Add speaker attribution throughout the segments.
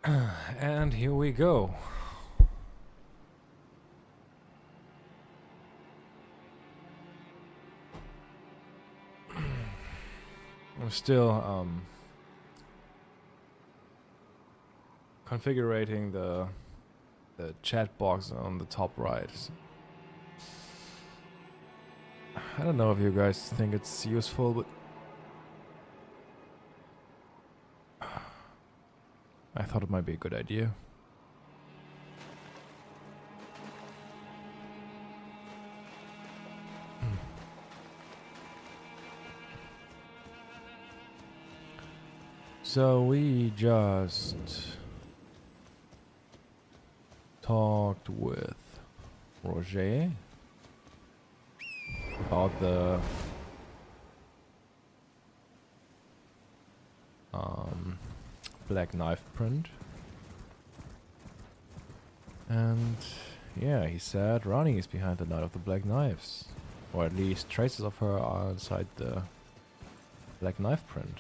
Speaker 1: And here we go. I'm still configuring the chat box on the top right. I don't know if you guys think it's useful, but I thought it might be a good idea. So we just talked with Roger about the black knife print. And yeah, he said Ronnie is behind the Night of the Black Knives. Or at least traces of her are inside the black knife print.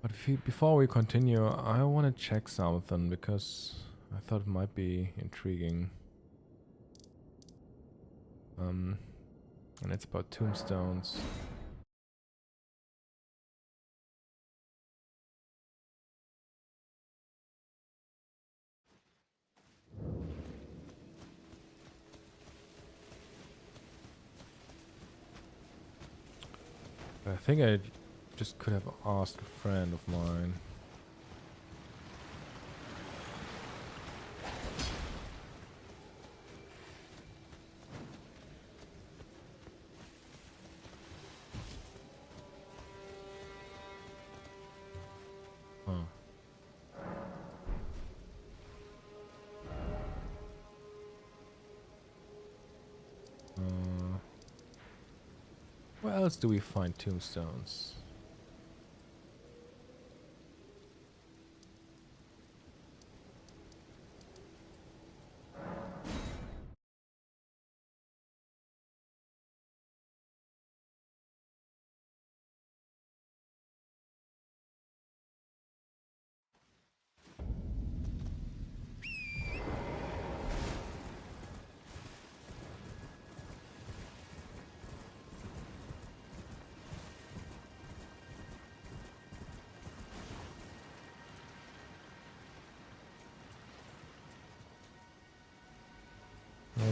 Speaker 1: But before we continue, I want to check something because I thought it might be intriguing. And it's about tombstones. I think I just could have asked a friend of mine. Huh. Where else do we find tombstones?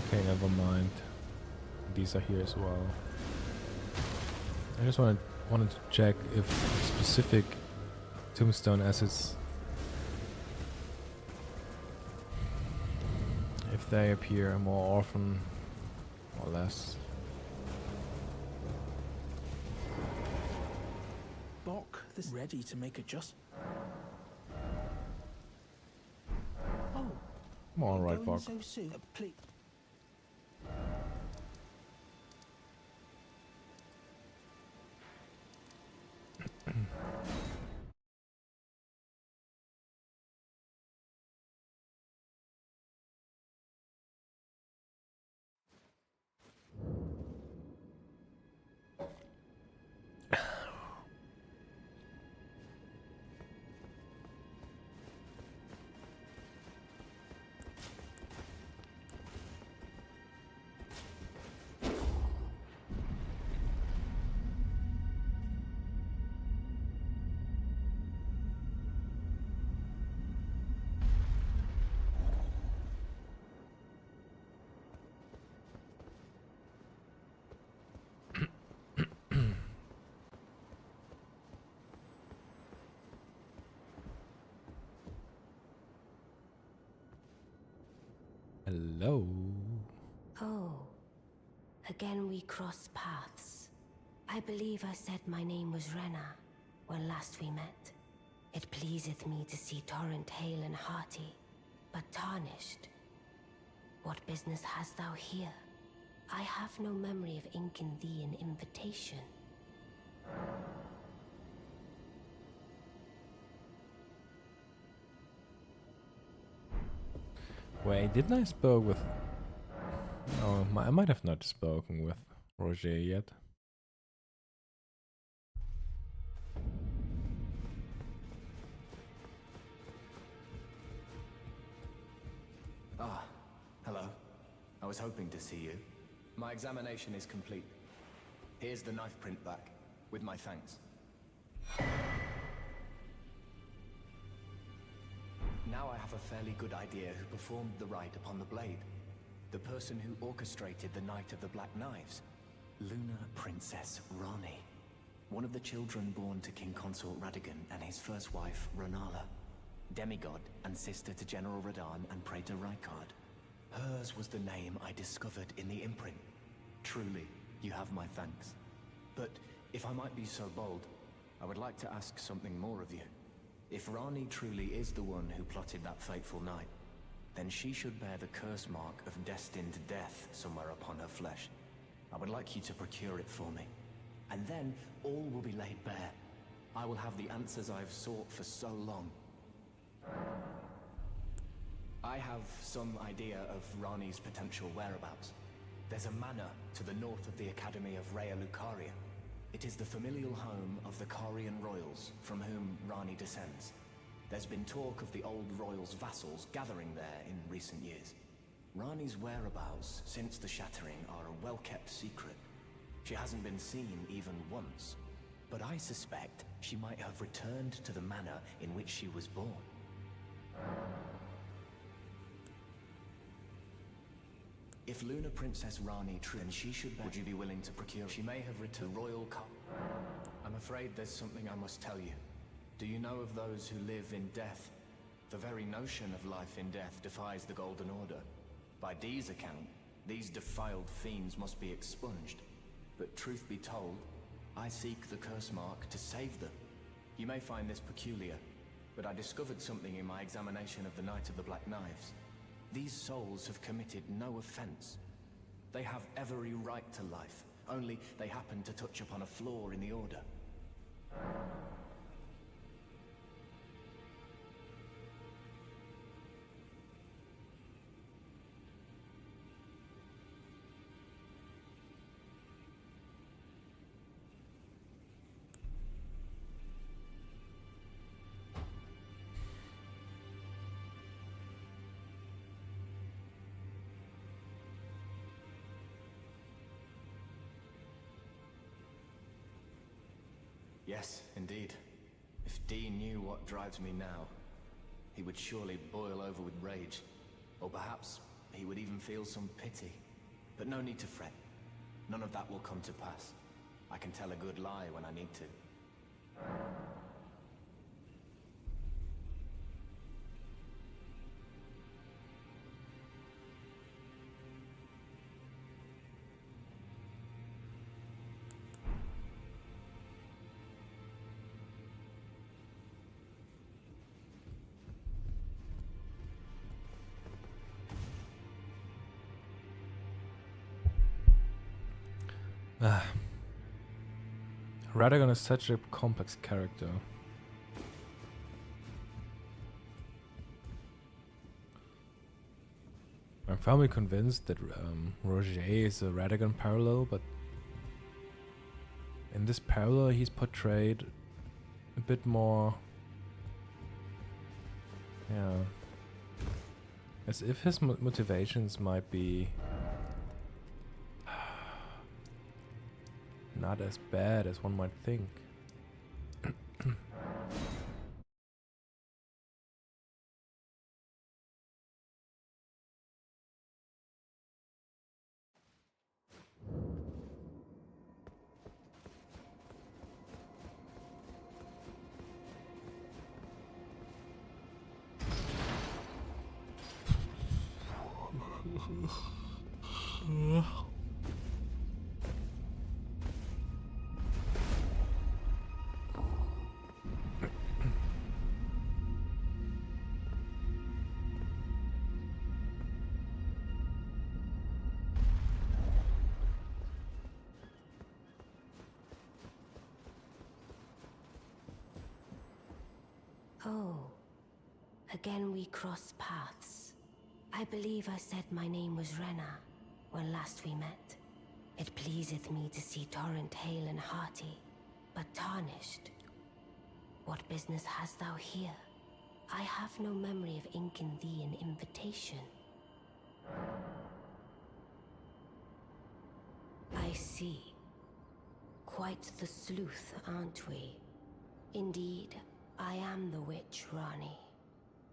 Speaker 1: Okay, never mind. These are here as well. I just wanted to check if specific tombstone assets, if they appear more often or less.
Speaker 2: Bok, this ready to make adjustment. Oh,
Speaker 1: Come on, right,
Speaker 2: going
Speaker 1: Bog.
Speaker 2: so soon. Please.
Speaker 1: Hello.
Speaker 3: Oh, again we cross paths. I believe I said my name was Rena when last we met. It pleaseth me to see Torrent hale and hearty, but tarnished. What business hast thou here? I have no memory of inking thee an invitation.
Speaker 1: Wait, didn't I spoke with... Oh, I might have not spoken with Roger yet.
Speaker 4: Ah, hello. I was hoping to see you. My examination is complete. Here's the knife print back, with my thanks. Now I have a fairly good idea who performed the rite upon the blade. The person who orchestrated the Night of the Black Knives. Lunar Princess Rani. One of the children born to King Consort Radigan and his first wife, Renala. Demigod and sister to General Radahn and Praetor Rykard. Hers was the name I discovered in the imprint. Truly, you have my thanks. But if I might be so bold, I would like to ask something more of you. If Rani truly is the one who plotted that fateful night, then she should bear the curse mark of destined death somewhere upon her flesh. I would like you to procure it for me. And then all will be laid bare. I will have the answers I have sought for so long. I have some idea of Rani's potential whereabouts. There's a manor to the north of the Academy of Rhea Lucaria. It is the familial home of the Carian royals, from whom Rani descends. There's been talk of the old royals' vassals gathering there in recent years. Rani's whereabouts since the shattering are a well-kept secret. She hasn't been seen even once. But I suspect she might have returned to the manor in which she was born. If Lunar Princess Rani then she should would you be willing to procure? She may have returned the royal I'm afraid there's something I must tell you. Do you know of those who live in death? The very notion of life in death defies the Golden Order. By Dee's account, these defiled fiends must be expunged. But truth be told, I seek the curse mark to save them. You may find this peculiar, but I discovered something in my examination of the Night of the Black Knives. These souls have committed no offense. They have every right to life, only they happen to touch upon a flaw in the Order. Yes, indeed. If Dee knew what drives me now, he would surely boil over with rage. Or perhaps he would even feel some pity. But no need to fret. None of that will come to pass. I can tell a good lie when I need to.
Speaker 1: Radagon is such a complex character. I'm firmly convinced that Roger is a Radagon parallel, but in this parallel he's portrayed a bit more, yeah, as if his motivations might be not as bad as one might think.
Speaker 3: Oh, again we cross paths. I believe I said my name was Rena when last we met. It pleaseth me to see Torrent hale and hearty, but tarnished. What business hast thou here? I have no memory of inking thee an invitation. I see. Quite the sleuth, aren't we? Indeed, I am the witch Rani.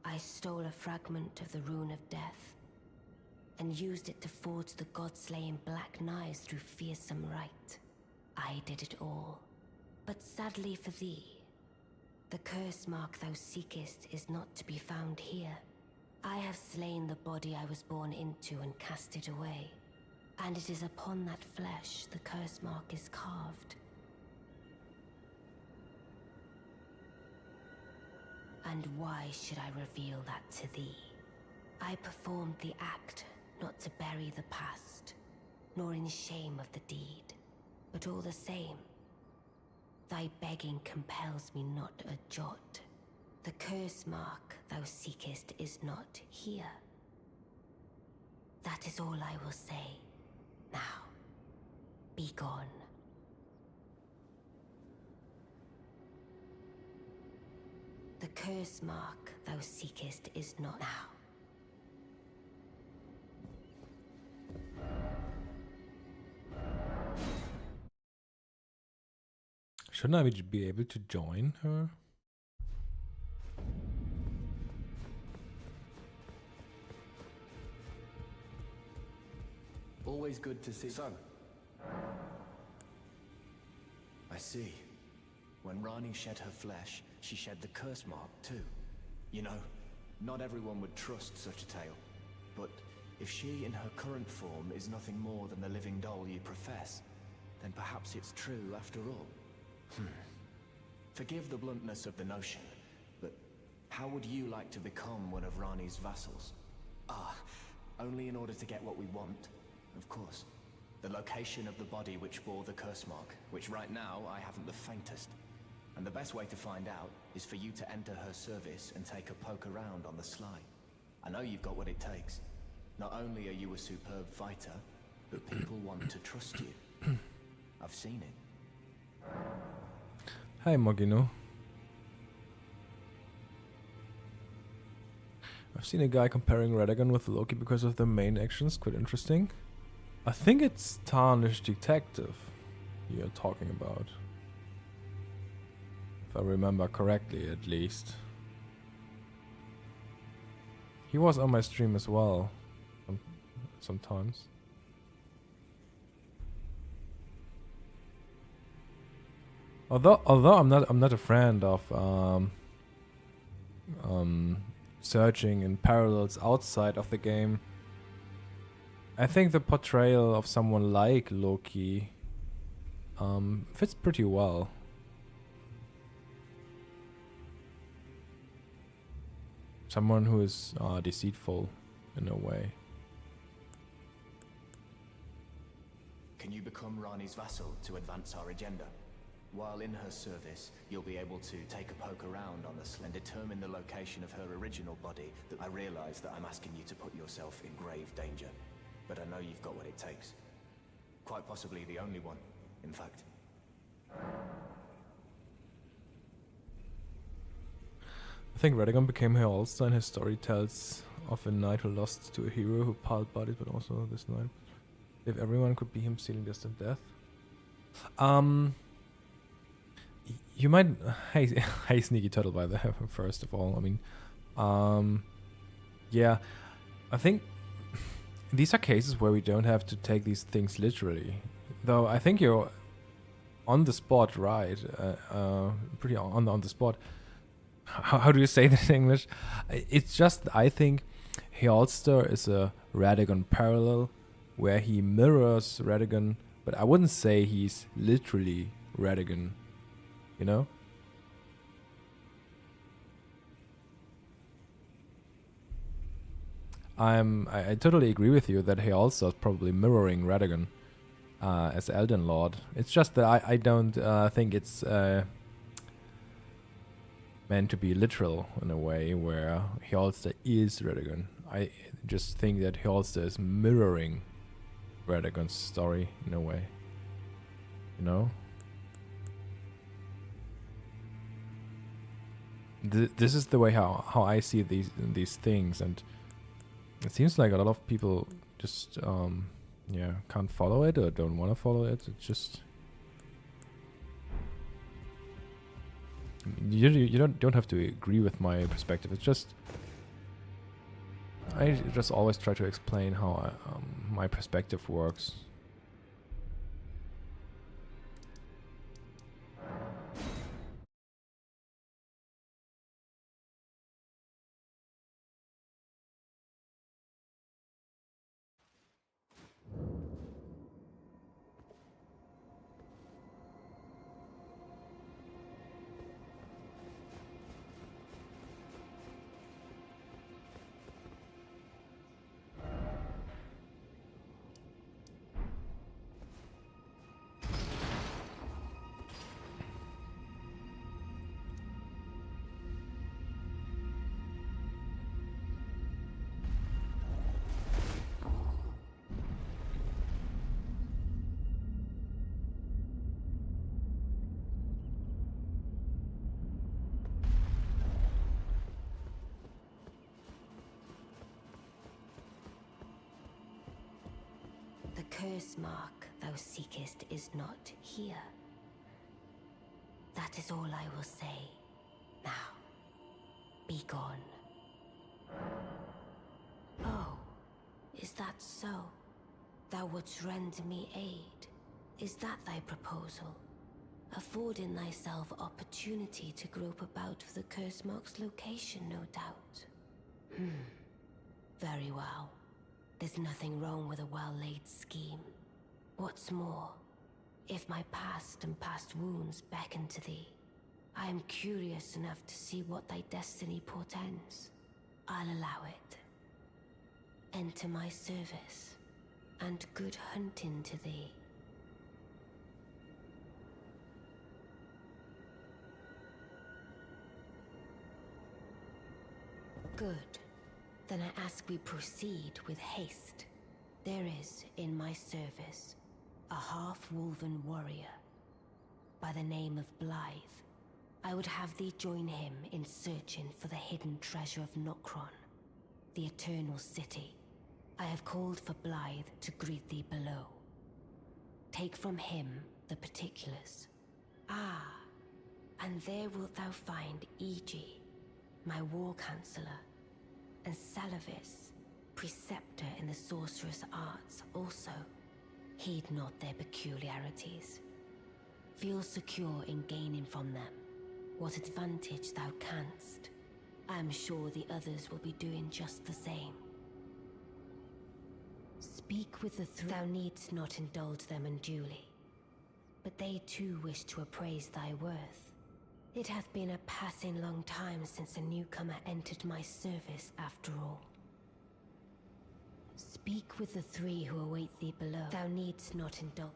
Speaker 3: I stole a fragment of the Rune of Death and used it to forge the god-slaying black knives through fearsome rite. I did it all. But sadly for thee, the curse mark thou seekest is not to be found here. I have slain the body I was born into and cast it away. And it is upon that flesh the curse mark is carved. And why should I reveal that to thee? I performed the act not to bury the past, nor in shame of the deed. But all the same, thy begging compels me not a jot. The curse mark thou seekest is not here. That is all I will say. Now, be gone. The curse mark thou seekest is not now.
Speaker 1: Shouldn't I be able to join her?
Speaker 4: Always good to see. So, I see. When Rani shed her flesh, she shed the curse mark too. You know, not everyone would trust such a tale. But if she in her current form is nothing more than the living doll you profess, then perhaps it's true after all. Forgive the bluntness of the notion, but how would you like to become one of Rani's vassals? Ah, only in order to get what we want, of course. The location of the body which bore the curse mark, which right now I haven't the faintest. And the best way to find out is for you to enter her service and take a poke around on the sly. I know you've got what it takes. Not only are you a superb fighter, but people want to trust you. I've seen it.
Speaker 1: Hi, Mogino. I've seen a guy comparing Radagon with Loki because of the main actions. Quite interesting. I think it's Tarnished Detective you're talking about. If I remember correctly, at least. He was on my stream as well. Sometimes. Although I'm not a friend of searching in parallels outside of the game, I think the portrayal of someone like Loki fits pretty well. Someone who is deceitful in a way.
Speaker 4: Can you become Rani's vassal to advance our agenda? While in her service, you'll be able to take a poke around on the and determine the location of her original body. That I realize that I'm asking you to put yourself in grave danger, but I know you've got what it takes. Quite possibly the only one, in fact.
Speaker 1: I think Radagon became her all-star, and his story tells of a knight who lost to a hero who piled bodies, but also this knight. If everyone could be him sealing distant death. You might... Hey, Sneaky Turtle, by the way, first of all. I mean, yeah, I think these are cases where we don't have to take these things literally. Though I think you're on the spot, right? Pretty on the spot. How do you say that in English? It's just, I think, Heolster is a Radagon parallel, where he mirrors Radagon, but I wouldn't say he's literally Radagon. You know? I totally agree with you that he also is probably mirroring Radagon as Elden Lord. It's just that I don't think it's meant to be literal in a way where Hjalsta is Radagon. I just think that Hjalsta is mirroring Radagon's story in a way. You know? This is the way how I see these things, and it seems like a lot of people just can't follow it or don't want to follow it. It's just you don't have to agree with my perspective. It's just I just always try to explain how my perspective works.
Speaker 3: The curse mark thou seekest is not here. That is all I will say. Now, be gone. Oh, is that so? Thou wouldst render me aid. Is that thy proposal? Affording thyself opportunity to grope about for the curse mark's location, no doubt. Very well. There's nothing wrong with a well-laid scheme. What's more, if my past and past wounds beckon to thee, I am curious enough to see what thy destiny portends. I'll allow it. Enter my service, and good hunting to thee. Good. Then I ask we proceed with haste. There is, in my service, a half-wolven warrior by the name of Blythe. I would have thee join him in searching for the hidden treasure of Nokron, the Eternal City. I have called for Blythe to greet thee below. Take from him the particulars. Ah, and there wilt thou find Iji, my war counselor, and Salavis, preceptor in the sorcerous arts also. Heed not their peculiarities. Feel secure in gaining from them what advantage thou canst. I am sure the others will be doing just the same. Speak with the thou needst not indulge them unduly, but they too wish to appraise thy worth. It hath been a passing long time since a newcomer entered my service, after all. Speak with the three who await thee below. Thou needst not indulge.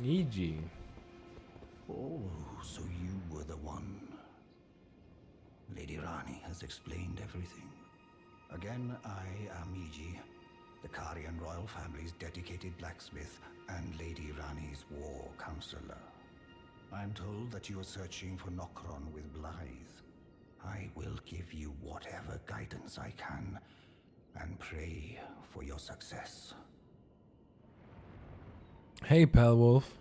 Speaker 1: Iji.
Speaker 5: Oh, so you were the one. Lady Rani has explained everything. Again, I am Iji, the Karian royal family's dedicated blacksmith and Lady Rani's war counselor. I'm told that you are searching for Nokron with Blythe. I will give you whatever guidance I can, and pray for your success.
Speaker 1: Hey, Pal Wolf.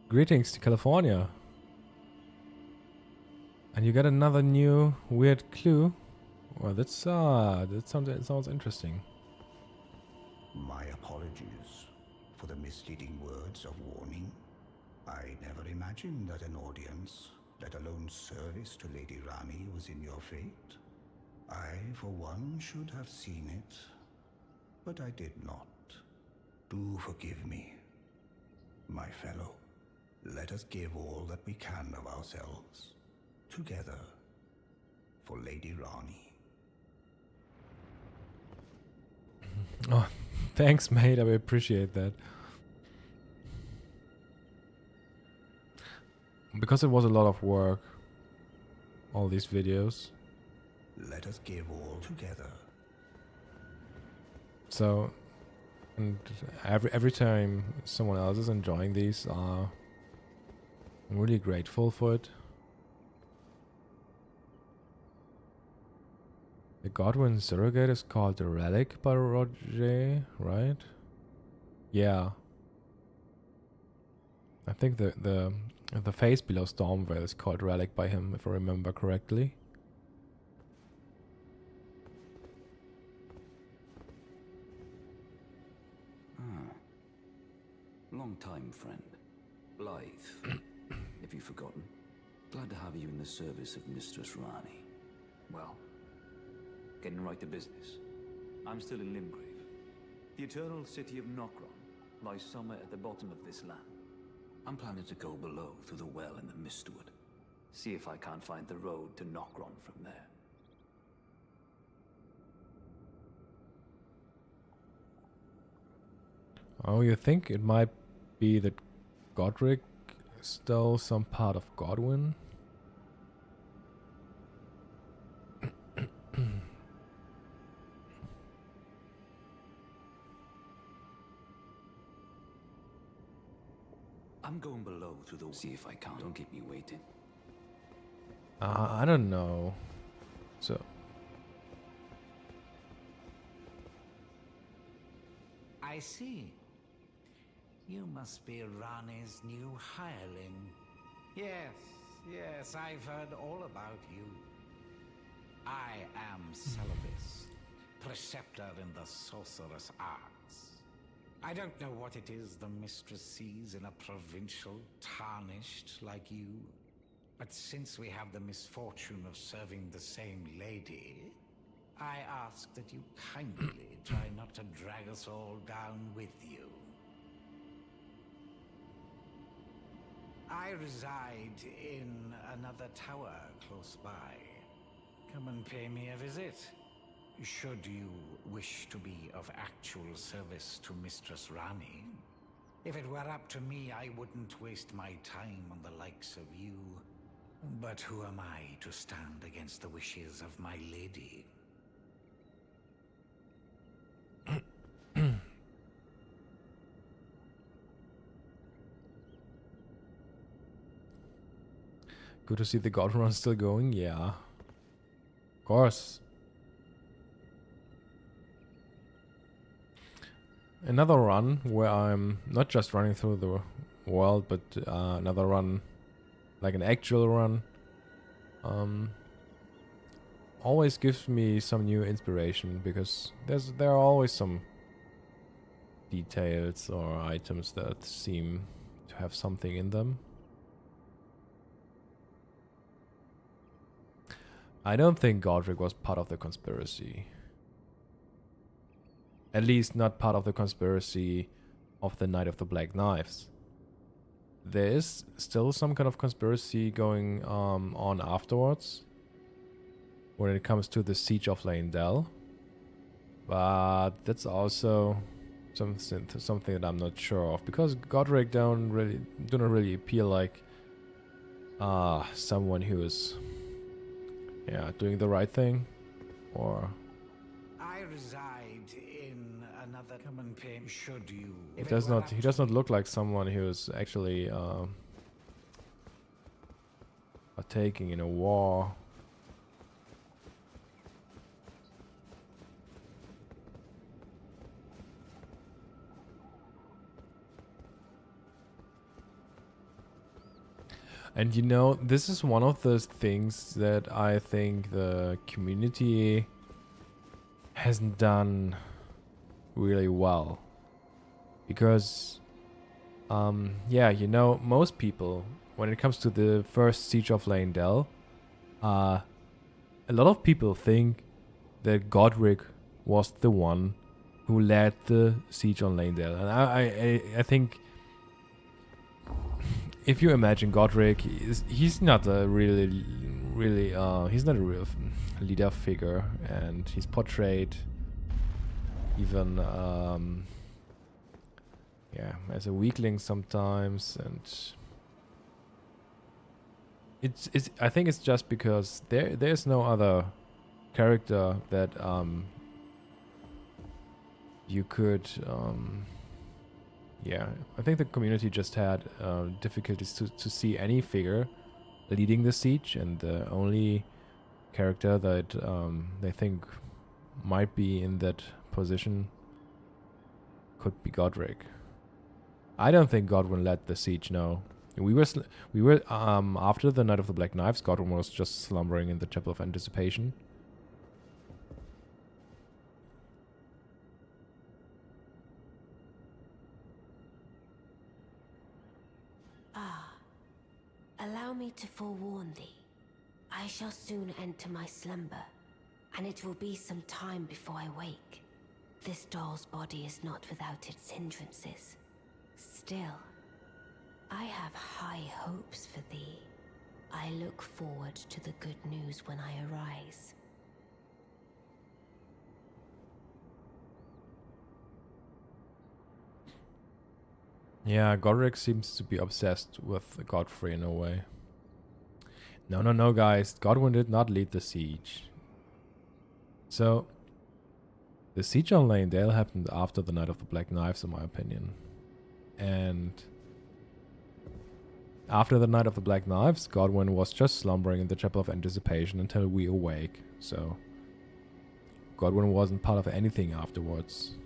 Speaker 1: Greetings to California. And you got another new weird clue. Well, that sounds interesting.
Speaker 5: My apologies for the misleading words of warning. I never imagined that an audience, let alone service to Lady Rani, was in your fate. I, for one, should have seen it, but I did not. Do forgive me. My fellow, let us give all that we can of ourselves, together, for Lady Rani.
Speaker 1: Oh, thanks, mate. I appreciate that. Because it was a lot of work, all these videos.
Speaker 5: Let us give all together.
Speaker 1: So, and every time someone else is enjoying these, I'm really grateful for it. The Godwyn surrogate is called the Relic by Roger, right? Yeah. I think the face below Stormvale is called Relic by him, if I remember correctly.
Speaker 6: Long time, friend. Blythe, have you forgotten? Glad to have you in the service of Mistress Rani. Well, getting right to business. I'm still in Limgrave. The eternal city of Nokron lies somewhere at the bottom of this land. I'm planning to go below through the well in the Mistwood. See if I can't find the road to Nokron from there.
Speaker 1: Oh, you think it might be that Godric stole some part of Godwyn?
Speaker 6: I'm going below through the... See if I can't. Don't keep me waiting.
Speaker 1: I don't know. So...
Speaker 7: I see. You must be Rani's new hireling. Yes, I've heard all about you. I am Celibus, preceptor in the sorcerous arts. I don't know what it is the mistress sees in a provincial tarnished like you, but since we have the misfortune of serving the same lady, I ask that you kindly try not to drag us all down with you. I reside in another tower close by. Come and pay me a visit. Should you wish to be of actual service to Mistress Rani. If it were up to me, I wouldn't waste my time on the likes of you. But who am I to stand against the wishes of my lady?
Speaker 1: Good to see the Godwyn Run still going, yeah. Of course. Another run where I'm not just running through the world, but another run, like an actual run, always gives me some new inspiration, because there are always some details or items that seem to have something in them. I don't think Godric was part of the conspiracy. At least not part of the conspiracy of the Night of the Black Knives. There is still some kind of conspiracy going on afterwards, when it comes to the Siege of Leyndell. But that's also something that I'm not sure of, because Godric do not really appear like someone who is doing the right thing, or
Speaker 7: I reside in another. Come and pay. Should you?
Speaker 1: he does not look like someone who is actually partaking in a war. And you know, this is one of those things that I think the community hasn't done really well. Because, you know, most people, when it comes to the first Siege of Leyndell, a lot of people think that Godric was the one who led the Siege on Leyndell. And I think if you imagine Godric, he's not a really, he's not a real leader figure, and he's portrayed even, yeah, as a weakling sometimes, and it's I think it's just because there's no other character that you could yeah, I think the community just had difficulties to see any figure leading the siege, and the only character that they think might be in that position could be Godric. I don't think Godwyn led the siege, no. We were after the Night of the Black Knives, Godwyn was just slumbering in the Chapel of Anticipation.
Speaker 3: Allow me to forewarn thee. I shall soon enter my slumber, and it will be some time before I wake. This doll's body is not without its hindrances. Still, I have high hopes for thee. I look forward to the good news when I arise.
Speaker 1: Yeah, Godric seems to be obsessed with Godfrey in a way. No, guys. Godwyn did not lead the siege. So, the siege on Lanedale happened after the Night of the Black Knives, in my opinion. And after the Night of the Black Knives, Godwyn was just slumbering in the Chapel of Anticipation until we awake. So, Godwyn wasn't part of anything afterwards.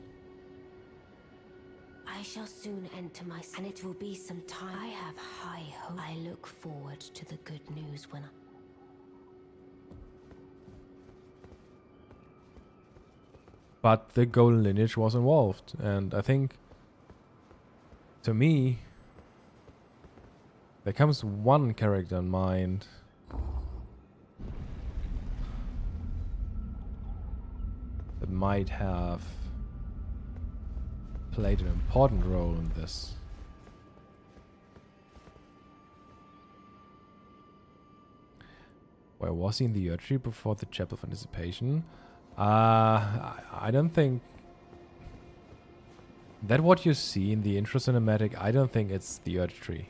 Speaker 3: I shall soon enter my... and it will be some time. I have high hope. I look forward to the good news when I...
Speaker 1: But the Golden Lineage was involved, and I think, to me, there comes one character in mind that might have played an important role in this. Where was he in the Erdtree before the Chapel of Anticipation? I don't think that what you see in the intro cinematic, I don't think it's the Erdtree.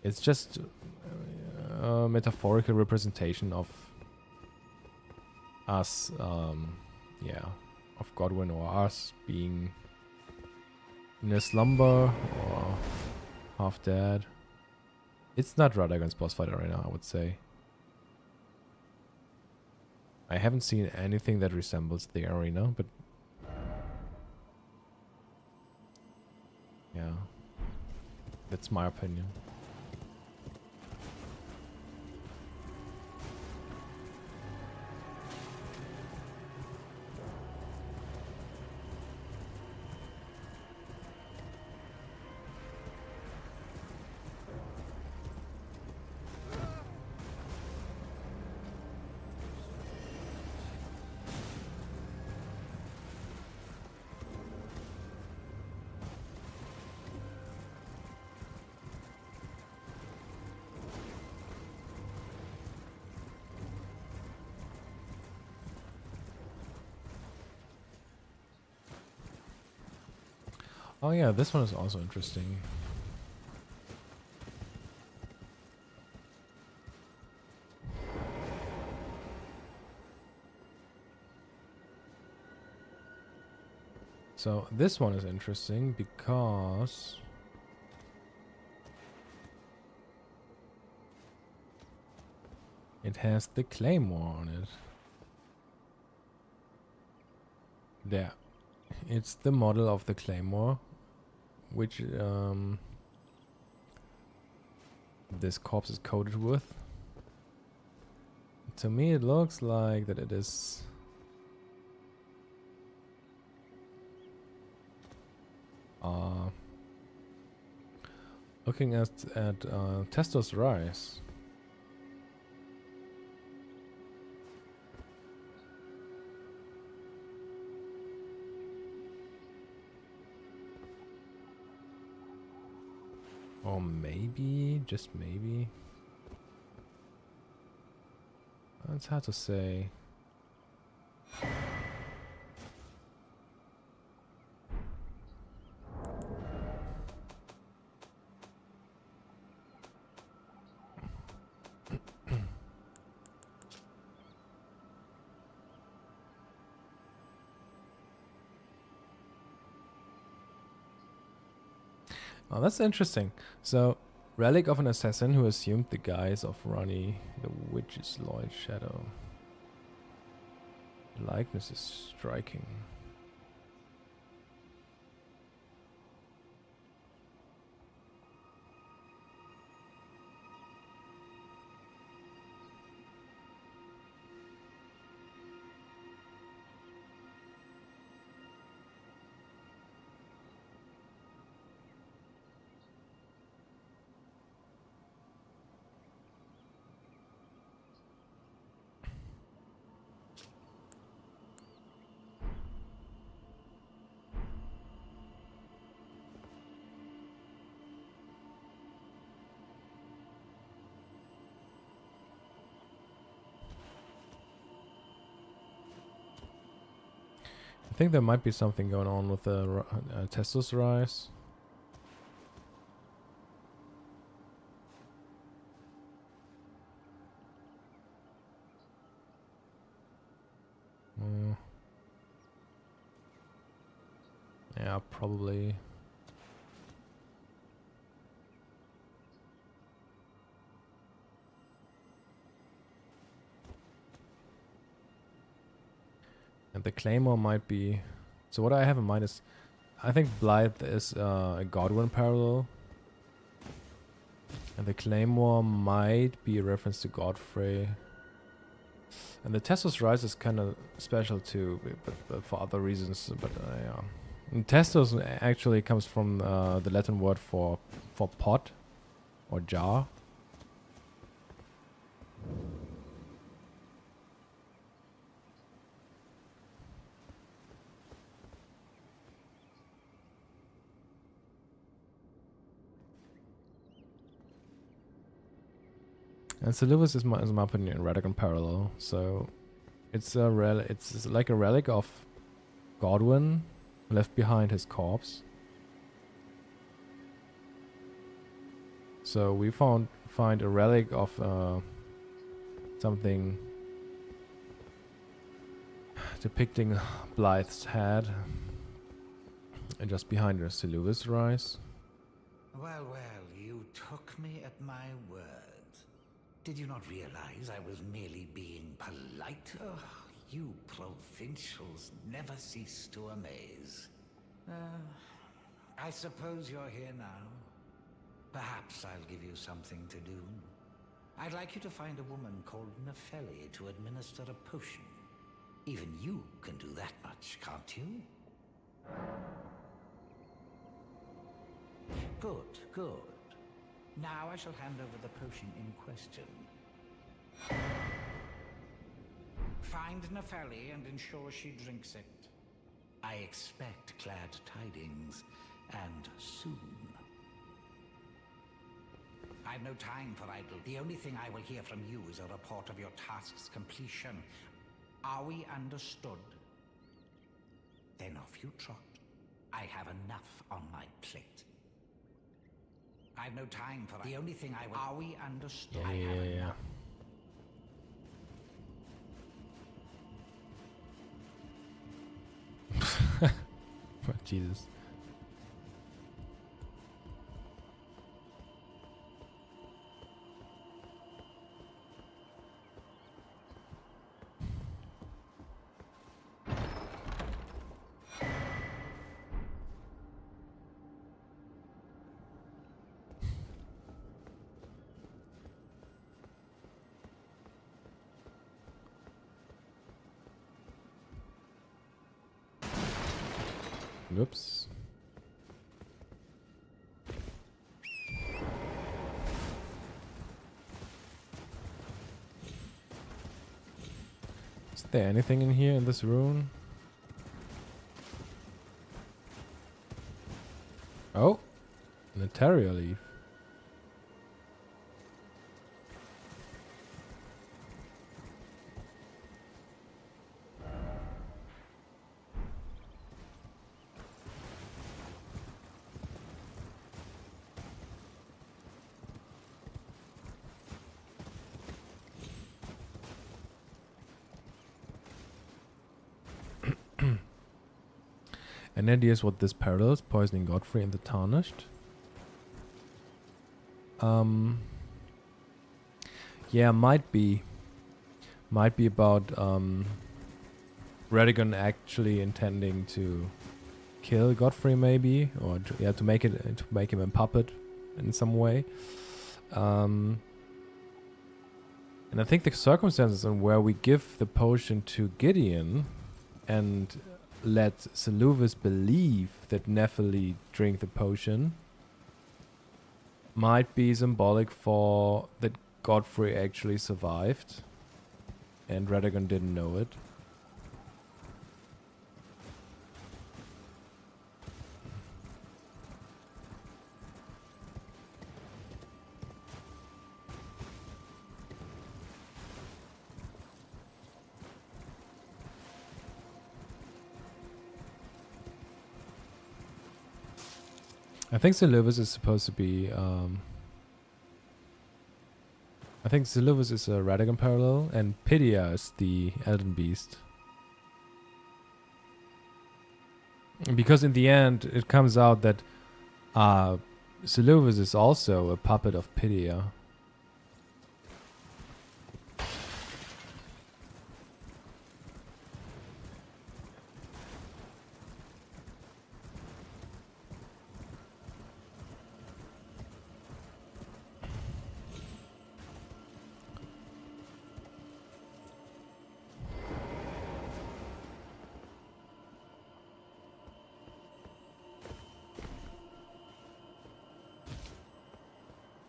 Speaker 1: It's just a metaphorical representation of us, yeah, of Godwyn or us being in a slumber or half dead. It's not Radagon's boss fight arena, I would say. I haven't seen anything that resembles the arena, but yeah, that's my opinion. Oh yeah, this one is also interesting. So this one is interesting because it has the claymore on it. There. It's the model of the claymore, which this corpse is coated with. To me it looks like that it is looking at Testos Rise. Or maybe, just maybe. It's hard to say. Oh, that's interesting. So, relic of an assassin who assumed the guise of Ronnie, the witch's loyal shadow. The likeness is striking. I think there might be something going on with the Tesla's rise. Yeah, probably. And the Claymore might be... So what I have in mind is... I think Blythe is a Godwyn parallel. And the Claymore might be a reference to Godfrey. And the Testos Rise is kind of special too, but for other reasons. But yeah. And Testos actually comes from the Latin word for pot or jar. And Silivus is my opinion, Radical Parallel. So it's it's like a relic of Godwyn left behind his corpse. So we find a relic of something depicting Blythe's head, and just behind her Silivus rise.
Speaker 7: Well, you took me at my word. Did you not realize I was merely being polite? Oh, you provincials never cease to amaze. I suppose you're here now. Perhaps I'll give you something to do. I'd like you to find a woman called Nefeli to administer a potion. Even you can do that much, can't you? Good. Now I shall hand over the potion in question. Find Nefeli and ensure she drinks it. I expect glad tidings, and soon. I've no time for idle. The only thing I will hear from you is a report of your task's completion. Are we understood? Then off you trot. I have enough on my plate. I've no time for the only thing I will. Are we understood?
Speaker 1: Yeah. Jesus. Whoops. Is there anything in here in this room? Oh, an Eteria leaf. Any ideas what this parallels? Poisoning Godfrey and the Tarnished? Yeah, might be. Might be about Radagon actually intending to kill Godfrey, maybe, or to make him a puppet in some way. And I think the circumstances on where we give the potion to Gideon and let Seluvis believe that Nephili drink the potion might be symbolic for that Godfrey actually survived and Radagon didn't know it. I think Seluvis is supposed to be I think Seluvis is a Radagon parallel and Pydia is the Elden Beast. Because in the end it comes out that Seluvis is also a puppet of Pydia.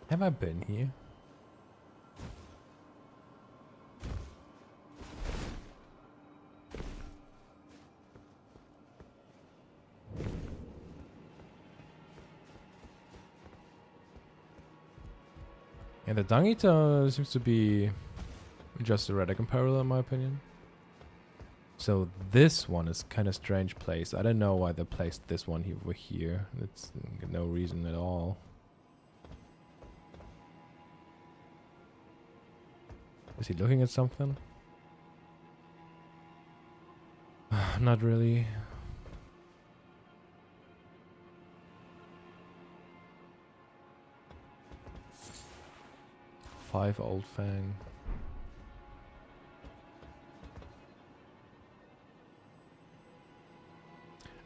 Speaker 1: Have I been here? Yeah, the Dung Eater seems to be just a Radagon parallel in my opinion. So this one is kind of strange place. I don't know why they placed this one over here. It's no reason at all. Is he looking at something? Not really. Five Old Fang.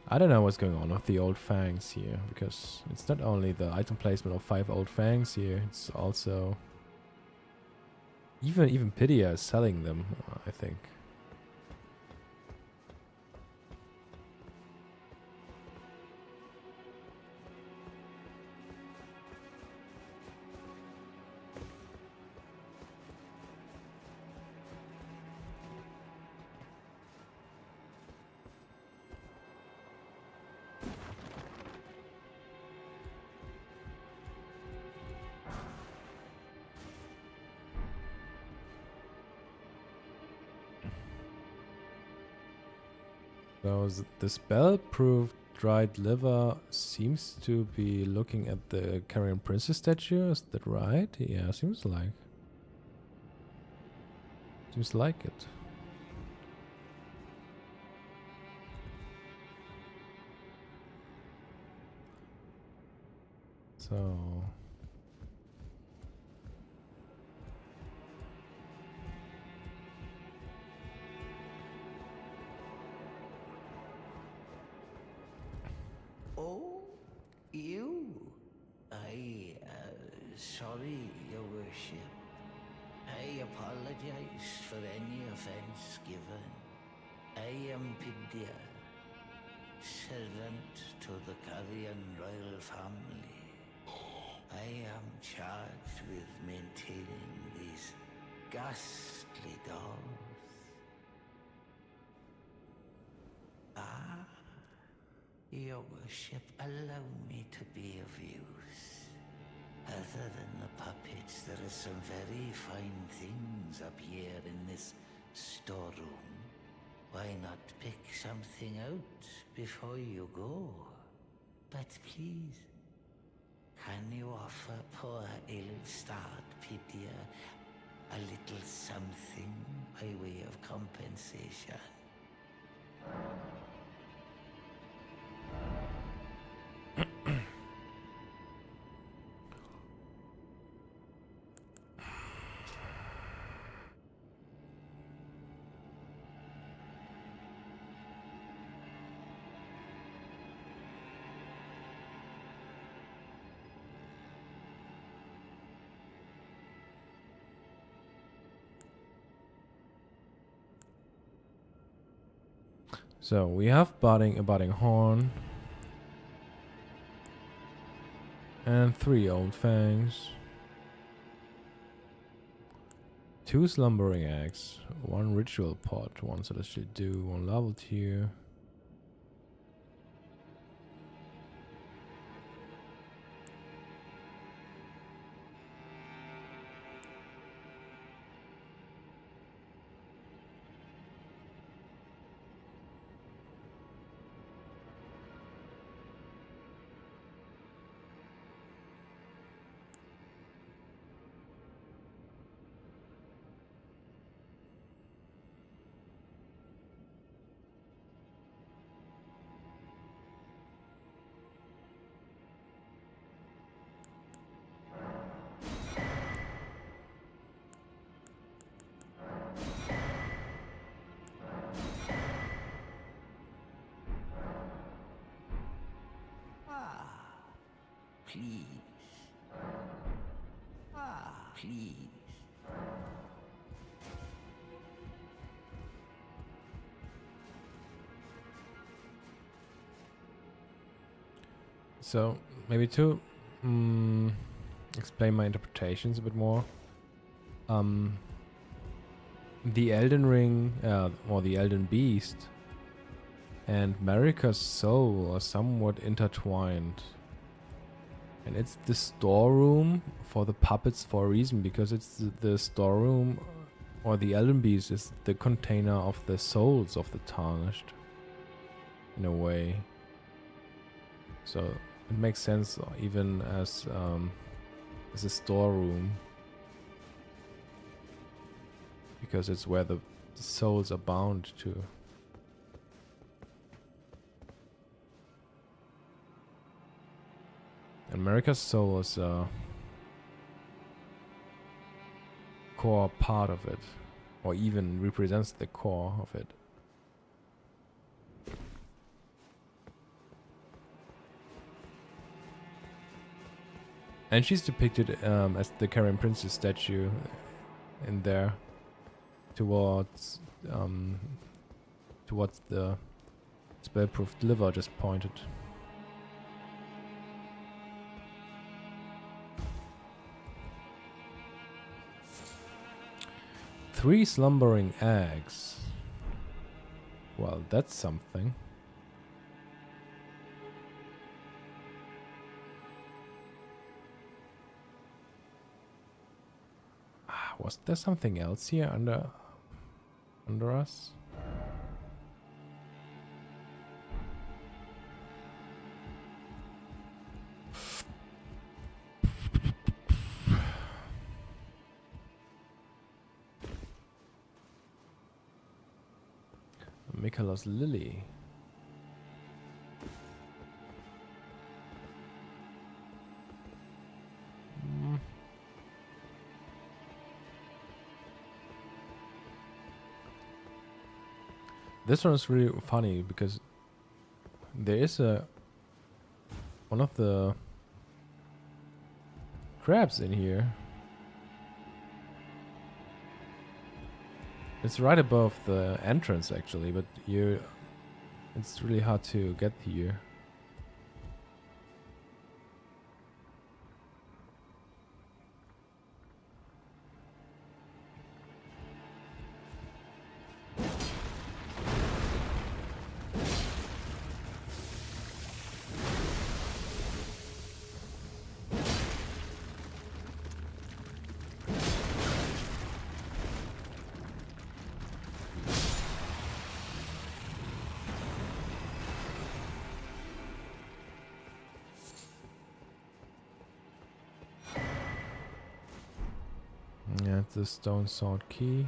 Speaker 1: I don't know what's going on with the Old Fangs here, because it's not only the item placement of 5 Old Fangs here, it's also... Even Pydia is selling them, I think. So the spell-proof dried liver seems to be looking at the Carrion Princess statue. Is that right? Yeah, seems like. Seems like it. So...
Speaker 7: Oh, you? Sorry, Your Worship. I apologize for any offense given. I am Pydia, servant to the Carrion royal family. I am charged with maintaining these ghastly dolls. Your Worship, allow me to be of use. Other than the puppets, there are some very fine things up here in this storeroom. Why not pick something out before you go? But please, can you offer poor ill-starred Pydia a little something by way of compensation?
Speaker 1: So we have a budding horn. And 3 old fangs. 2 slumbering eggs. 1 ritual pot. 1 celestial dew. 1 level tier.
Speaker 5: Please. Please.
Speaker 1: So maybe to explain my interpretations a bit more. The Elden Ring, or the Elden Beast, and Marika's soul are somewhat intertwined. And it's the storeroom for the puppets for a reason, because it's the storeroom, or the Elden Beast is the container of the souls of the Tarnished, in a way. So it makes sense even as a storeroom, because it's where the souls are bound to. And Marika's soul is a core part of it, or even represents the core of it. And she's depicted as the Carrion Princess statue in there, towards the spellproof liver just pointed. Three slumbering eggs. Well, that's something. Was there something else here under us? Mikala's lily. This one is really funny because there is one of the crabs in here. It's right above the entrance actually, but it's really hard to get here. Yeah, it's the stone sword key.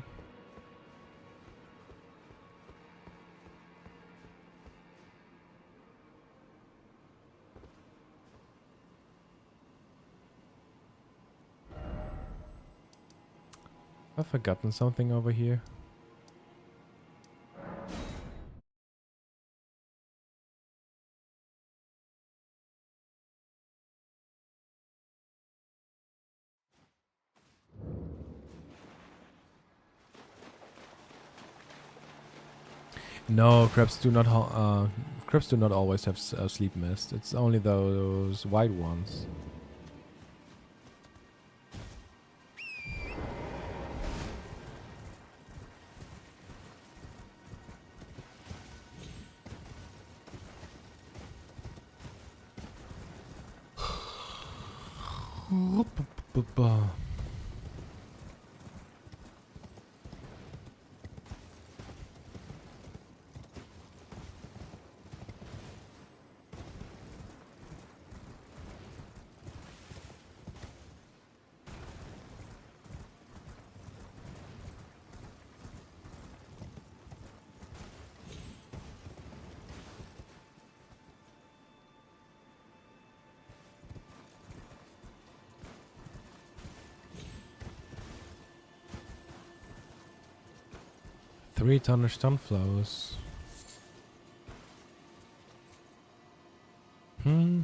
Speaker 1: I've forgotten something over here. No, crabs do not always have sleep mist. It's only those white ones. Three tarnished sunflowers. Hmm.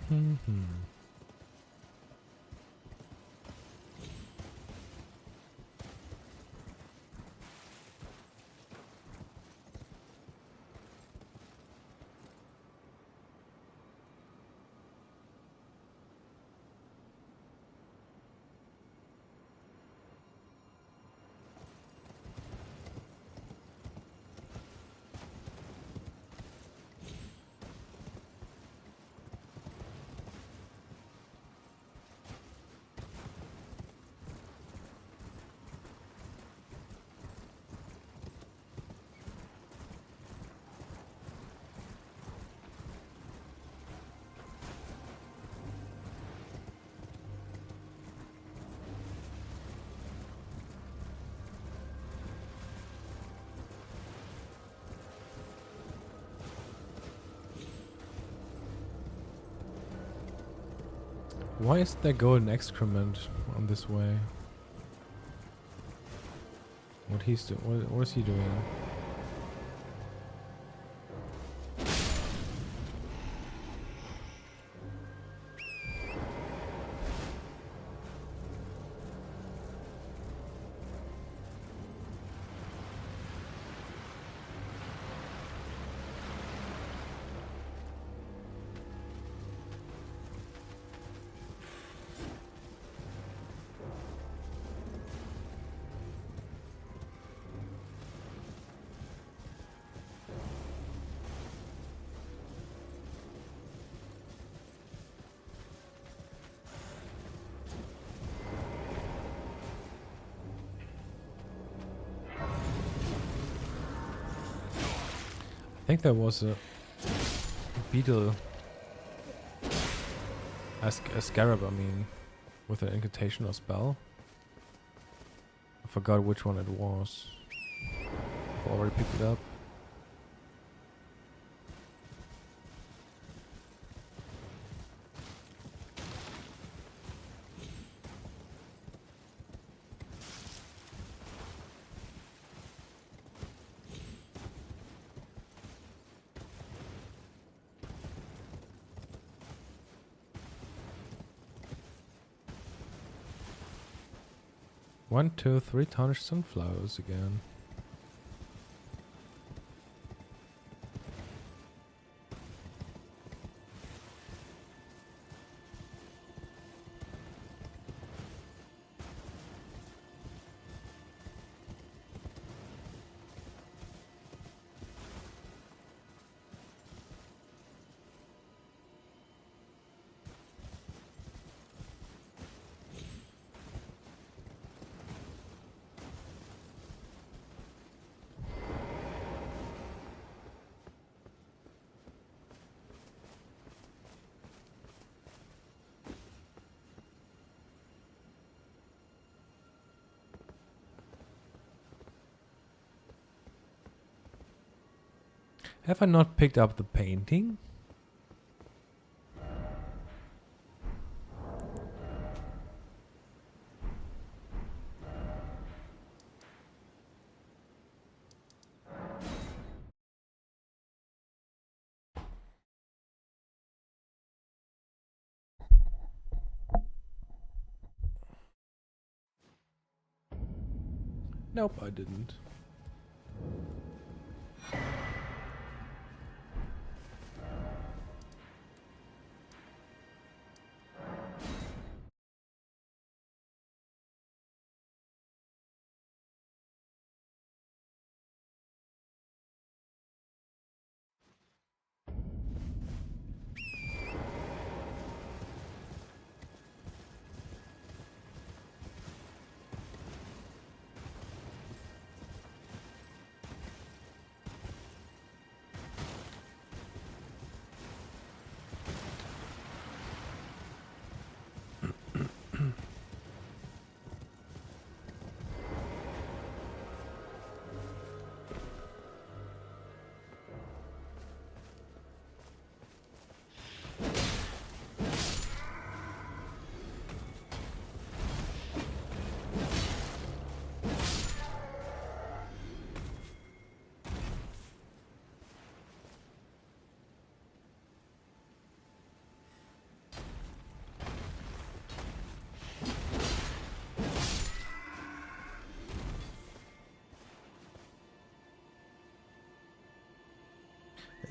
Speaker 1: Why is there golden excrement on this way? What is he doing? I think there was a beetle, a scarab, I mean, with an incantation or spell. I forgot which one it was. I've already picked it up. One, two, three tarnished sunflowers again. Have I not picked up the painting? Nope, I didn't.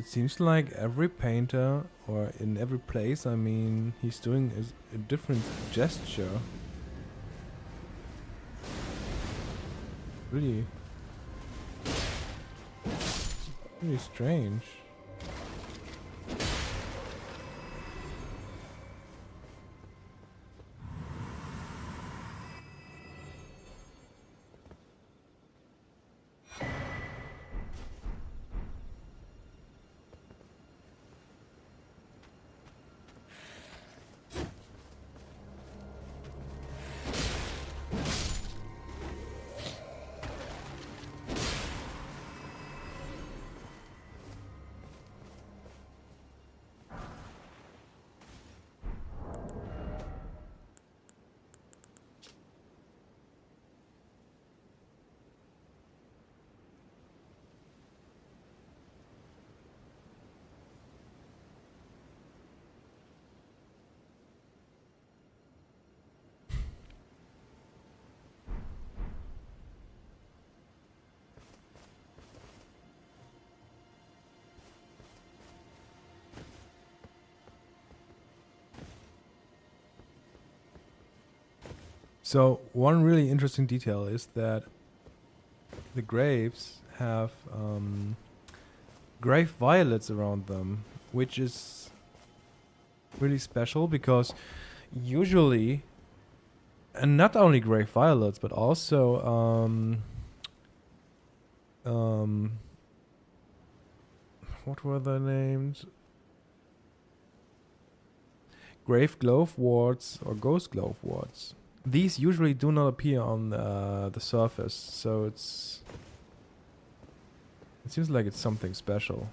Speaker 1: It seems like every painter, or in every place, I mean, he's doing a different gesture. Really, really strange. So one really interesting detail is that the graves have grave violets around them, which is really special because usually, and not only grave violets, but also what were their names? Grave gloveworts or ghost gloveworts. These usually do not appear on the surface, so it seems like it's something special.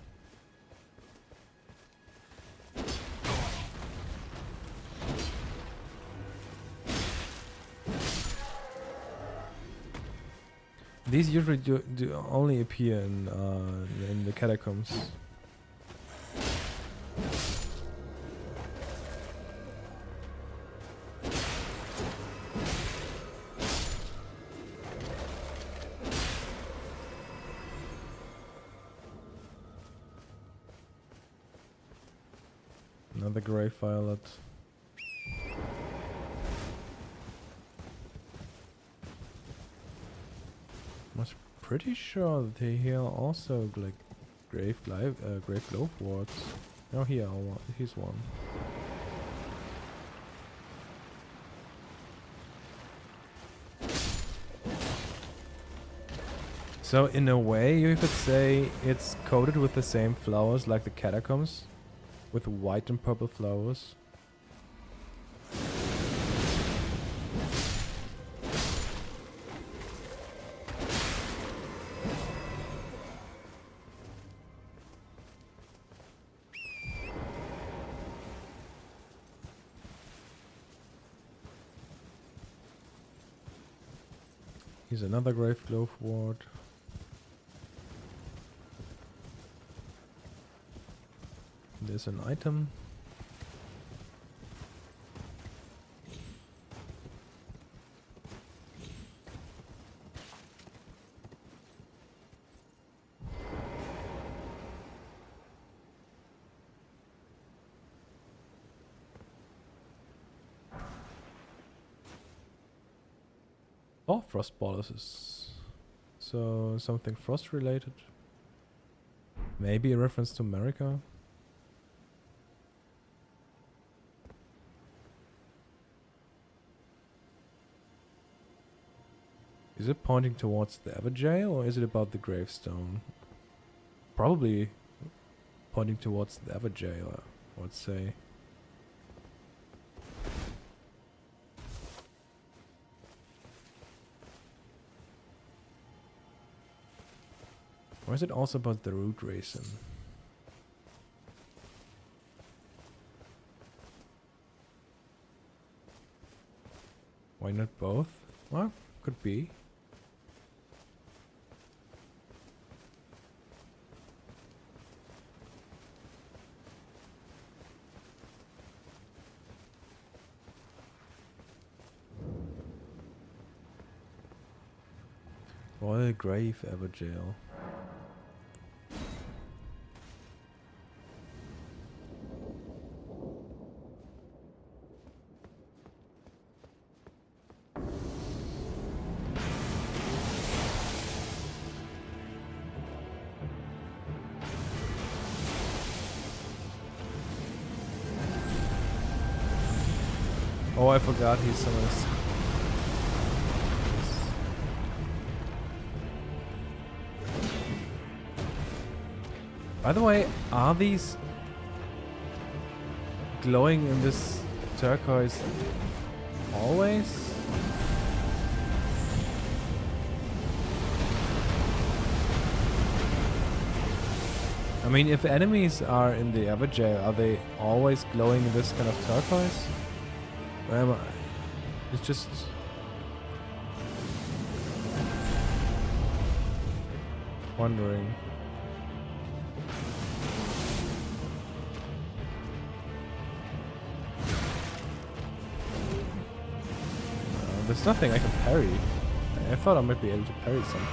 Speaker 1: These usually do only appear in the catacombs. Another grave violet. I'm pretty sure that they here also like grave gloveworts. Oh, here's one. So in a way, you could say it's coated with the same flowers like the catacombs, with white and purple flowers. Here's another grave glovewort. There's an item. Oh, frost boluses. So something frost related. Maybe a reference to America. Is it pointing towards the Everjail or is it about the gravestone? Probably pointing towards the Everjail, I would say. Or is it also about the root raisin? Why not both? Well, could be. Royal Grave Everjail. Oh, I forgot he's some of this. By the way, are these glowing in this turquoise always? I mean, if enemies are in the Everjail, are they always glowing in this kind of turquoise? Or am I? It's just... wondering. There's nothing I can parry. I thought I might be able to parry something.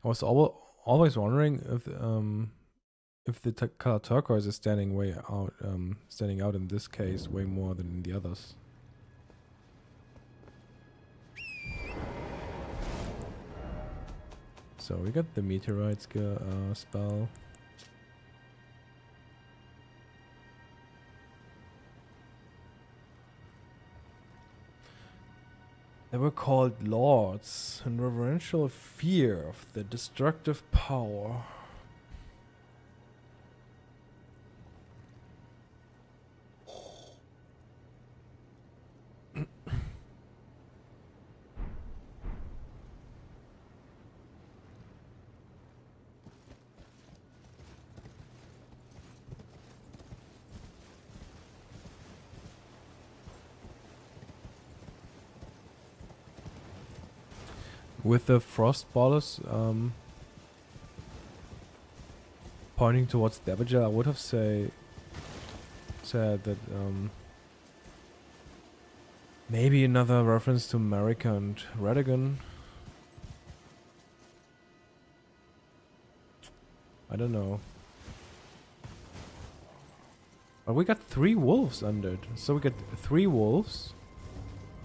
Speaker 1: I was always wondering if the color turquoise is standing out in this case way more than in the others. So we got the meteorite spell. They were called lords in reverential fear of the destructive power. With the frost bolus pointing towards the Everjail, I would have said that maybe another reference to Marika and Radagon. I don't know. But we got 3 wolves under it. So we got 3 wolves.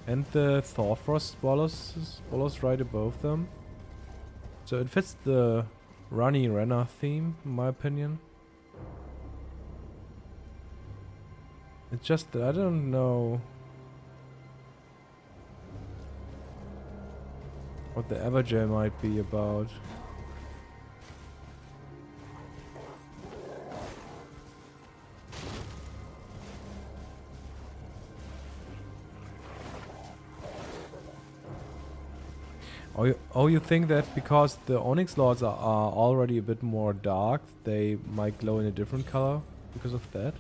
Speaker 1: And the Thorfrost bolus right above them. So it fits the Renna theme, in my opinion. It's just that I don't know what the Everjail might be about. You think that because the Onyx Lords are already a bit more dark, they might glow in a different color because of that?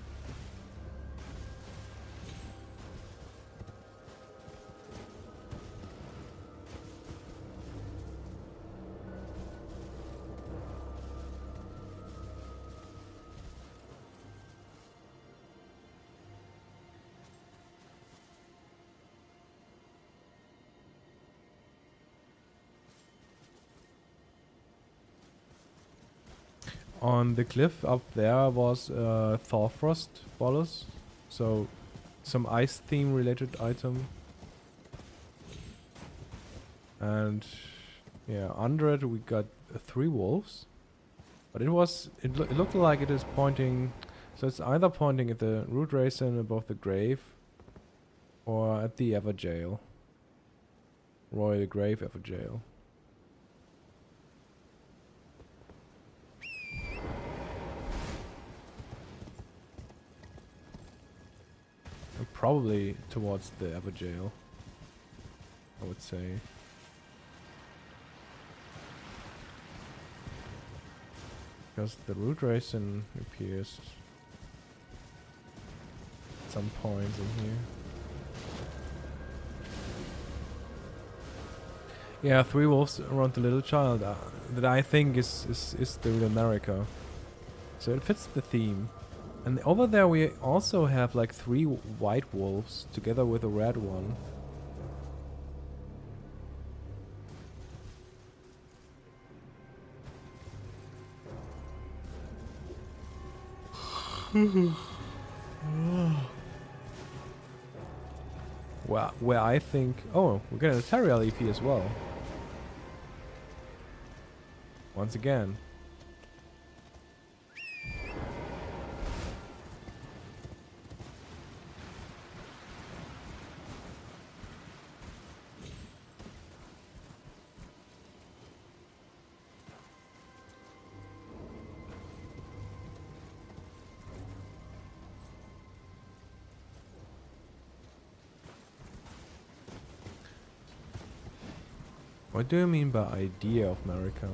Speaker 1: On the cliff up there was a Thorfrost bolus, so some ice theme related item. And yeah, under it we got 3 wolves, but it looked like it is pointing, so it's either pointing at the root raisin above the grave, or at the Everjail, Royal Grave Everjail. Probably towards the Everjail, I would say. Because the root raisin appears at some points in here. Yeah, 3 wolves around the little child that I think is the real America. So it fits the theme. And over there we also have like 3 white wolves together with a red one. Where I think... Oh, we're getting a Terrier Leafy as well. Once again. What do you mean by idea of America?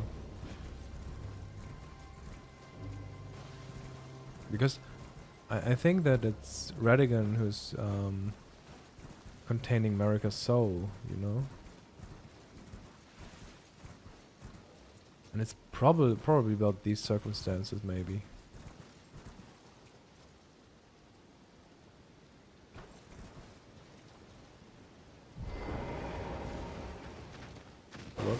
Speaker 1: Because I think that it's Radigan who's containing America's soul, you know? And it's probably about these circumstances, maybe. Look.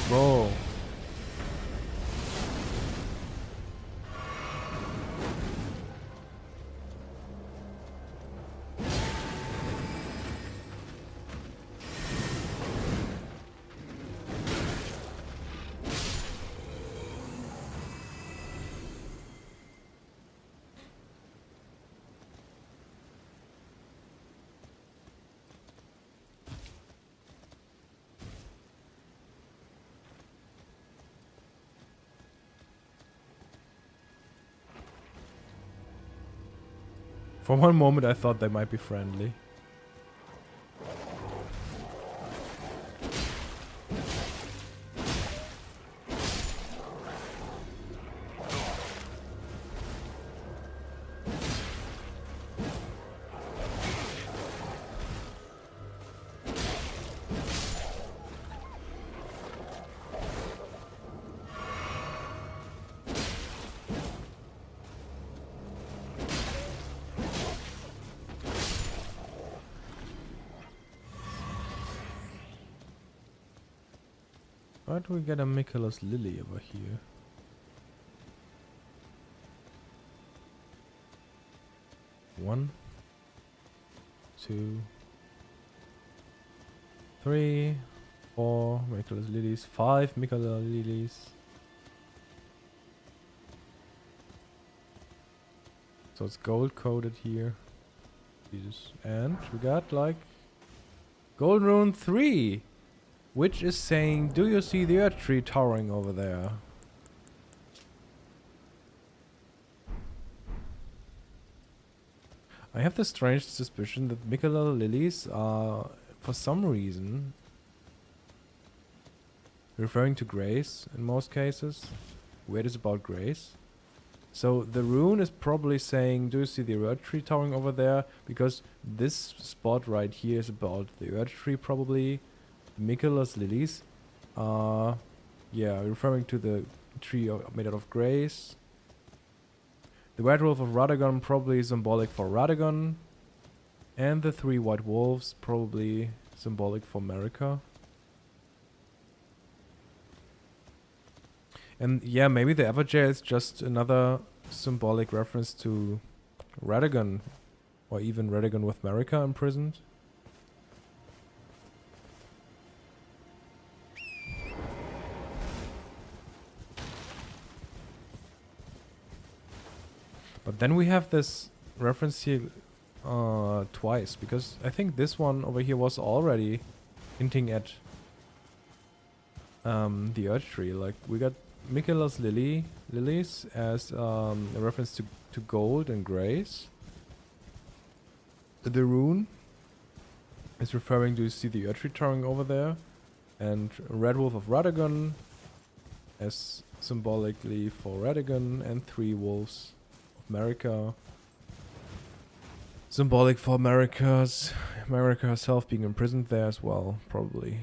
Speaker 1: Whoa. For one moment I thought they might be friendly. Why do we get a Michaelis Lily over here? One, 2, 3, 4 Michaelis Lilies, 5 Michaelis Lilies. So it's gold coated here. Jesus. And we got like Golden Rune 3. Which is saying, do you see the Earth Tree towering over there? I have the strange suspicion that Michaela lilies are, for some reason, referring to grace in most cases. Weird is about grace. So the rune is probably saying, do you see the Earth Tree towering over there? Because this spot right here is about the Earth Tree probably. Michaelis lilies are, yeah, referring to the tree made out of grace. The White Wolf of Radagon probably symbolic for Radagon. And the 3 White Wolves probably symbolic for America. And yeah, maybe the Everjay is just another symbolic reference to Radagon. Or even Radagon with America imprisoned. But then we have this reference here twice, because I think this one over here was already hinting at the Earth Tree. Like, we got Michaela's lilies as a reference to gold and grace. The rune is referring to see the Earth Tree towering over there, and Red Wolf of Radagon as symbolically for Radagon, and 3 wolves of America, symbolic for America herself being imprisoned there as well, probably.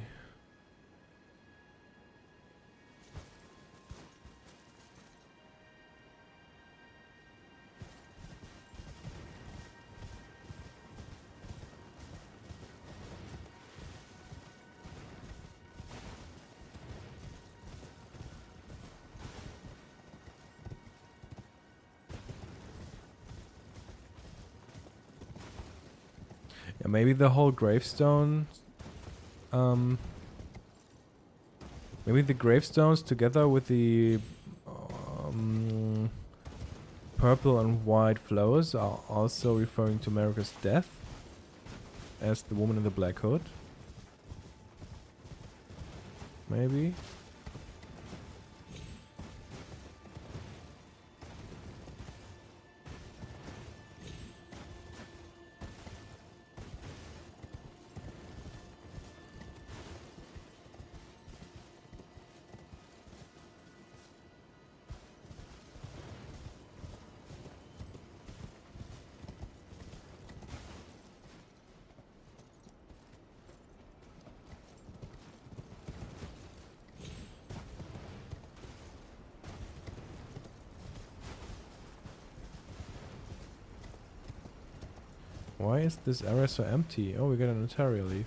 Speaker 1: Yeah, maybe the whole gravestone, maybe the gravestones together with the purple and white flowers are also referring to America's death as the woman in the black hood. Maybe. Why is this area so empty? Oh, we got an Ontario leaf.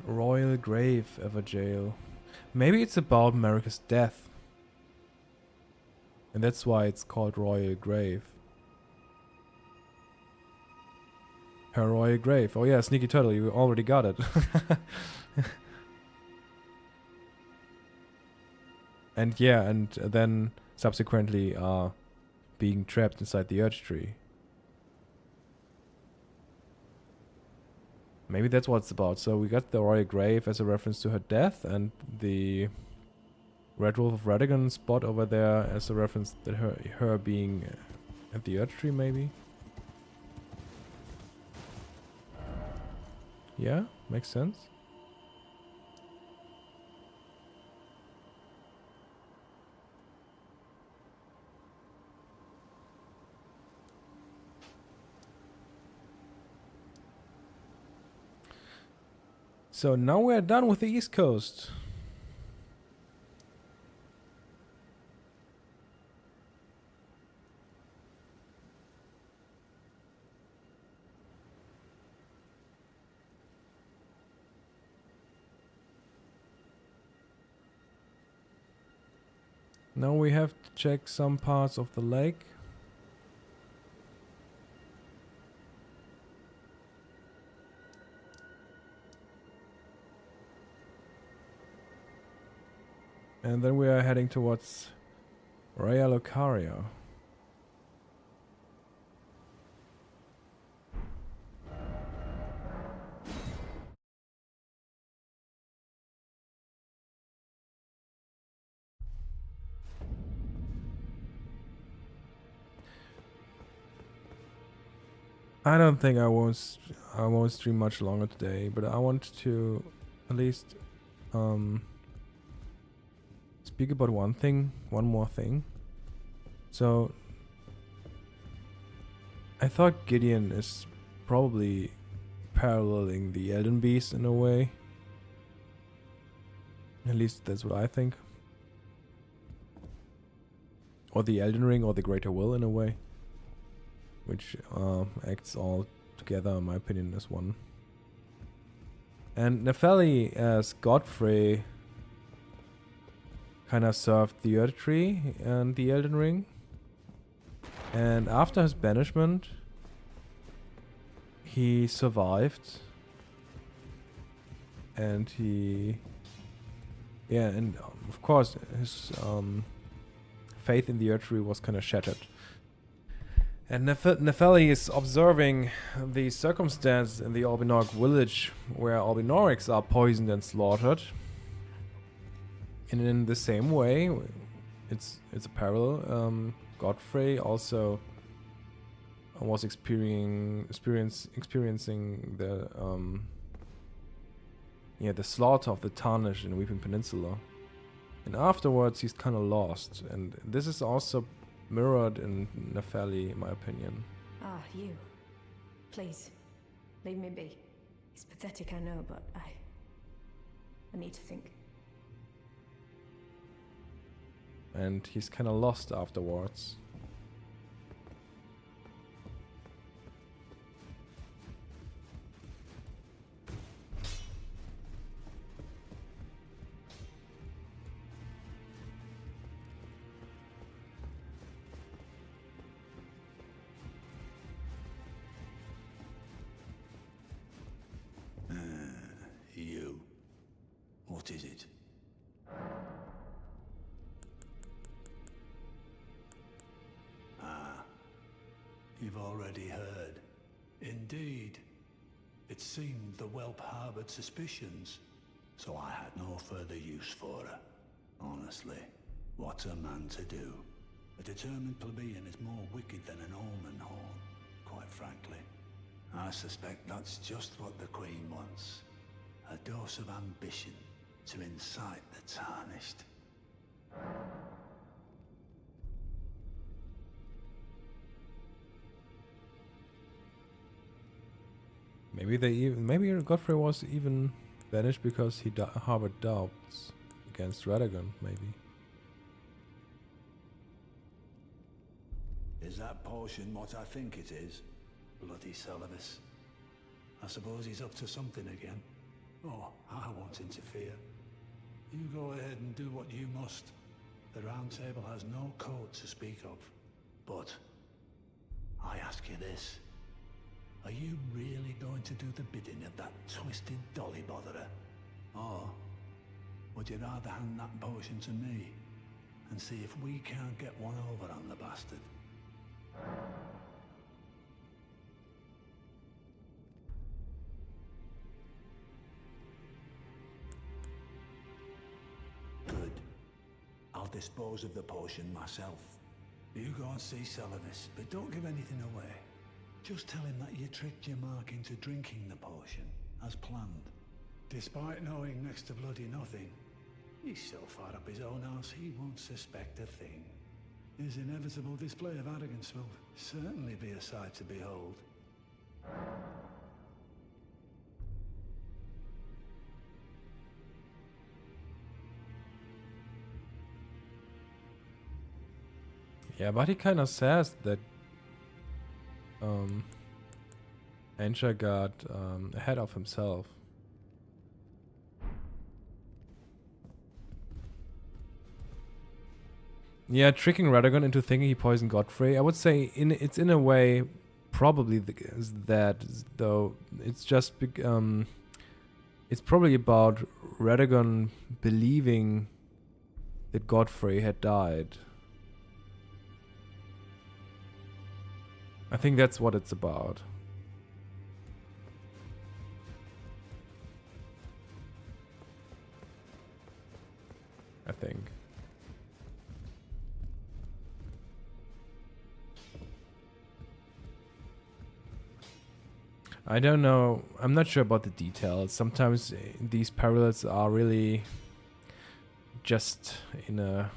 Speaker 1: Royal Grave, Everjail. Maybe it's about America's death. And that's why it's called Royal Grave. Her Royal Grave. Oh yeah, Sneaky Turtle, you already got it. And yeah, and then subsequently being trapped inside the Earth Tree. Maybe that's what it's about. So we got the Royal Grave as a reference to her death, and the Red Wolf of Radagon spot over there as a reference that her being at the Earth Tree, maybe. Yeah, makes sense. So now we're done with the East Coast. Now we have to check some parts of the lake. And then we are heading towards Raya Lucaria. I don't think I won't stream much longer today, but I want to at least speak about one more thing. So I thought Gideon is probably paralleling the Elden Beast in a way. At least that's what I think. Or the Elden Ring or the Greater Will in a way. Which acts all together, in my opinion, as one. And Nepheli as Godfrey kind of served the Earth Tree and the Elden Ring. And after his banishment, he survived. And and of course, his faith in the Earth Tree was kind of shattered. And Nepheli is observing the circumstance in the Albinorg village where Albinorics are poisoned and slaughtered. And in the same way, it's a parallel. Godfrey also was experiencing the the slaughter of the Tarnished in Weeping Peninsula. And afterwards he's kind of lost. And this is also mirrored in Nepheli, in my opinion.
Speaker 8: Ah, you. Please, leave me be. It's pathetic, I know, but I need to think.
Speaker 1: And he's kind of lost afterwards.
Speaker 5: You. What is it? You've already heard. Indeed. It seemed the whelp harbored suspicions, so I had no further use for her. Honestly, what's a man to do? A determined plebeian is more wicked than an almond horn, quite frankly. I suspect that's just what the Queen wants. A dose of ambition to incite the Tarnished.
Speaker 1: Maybe Godfrey was even banished because he harbored doubts against Radagon, maybe.
Speaker 5: Is that potion what I think it is? Bloody Celavis. I suppose he's up to something again. Oh, I won't interfere. You go ahead and do what you must. The Round Table has no code to speak of. But I ask you this. Are you really going to do the bidding of that twisted dolly botherer? Or would you rather hand that potion to me and see if we can't get one over on the bastard? Good. I'll dispose of the potion myself. You go and see Celavis, but don't give anything away. Just tell him that you tricked your mark into drinking the potion, as planned. Despite knowing next to bloody nothing, he's so far up his own arse he won't suspect a thing. His inevitable display of arrogance will certainly be a sight to behold.
Speaker 1: Yeah, but he kind of says that Ansha got ahead of himself. Yeah, tricking Radagon into thinking he poisoned Godfrey. I would say it's in a way probably that, though. It's just it's probably about Radagon believing that Godfrey had died. I think that's what it's about. I think. I don't know. I'm not sure about the details. Sometimes these parallels are really just in a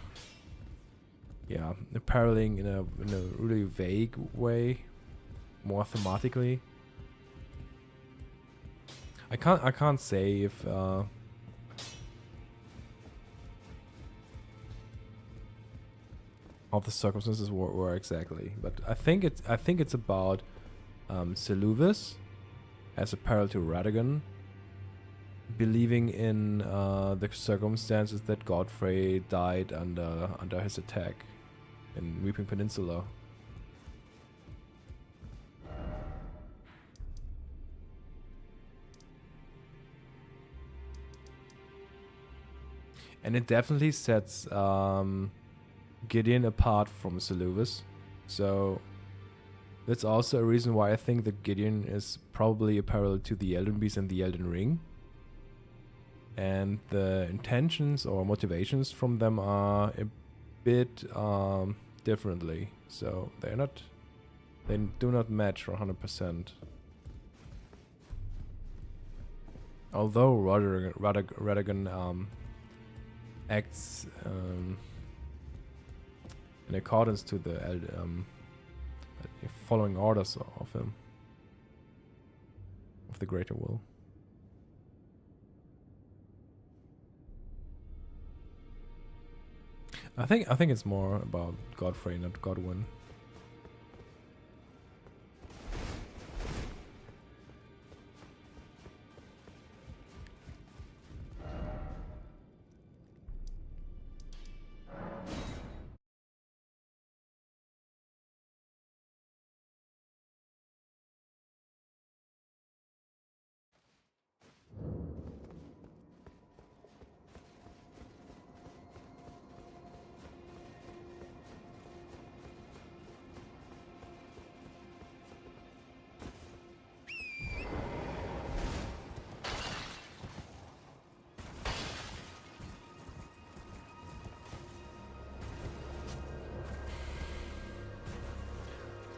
Speaker 1: paralleling in a really vague way, more thematically. I can't say if how the circumstances were exactly, but I think it's about Seluvis as a parallel to Radagon, believing in the circumstances that Godfrey died under his attack in Weeping Peninsula. And it definitely sets Gideon apart from Seluvis. So that's also a reason why I think that Gideon is probably a parallel to the Elden Beast and the Elden Ring. And the intentions or motivations from them are a bit differently. So they do not match 100%. Although Radagon acts in accordance to the following orders of him, of the greater will. I think it's more about Godfrey, not Godwyn.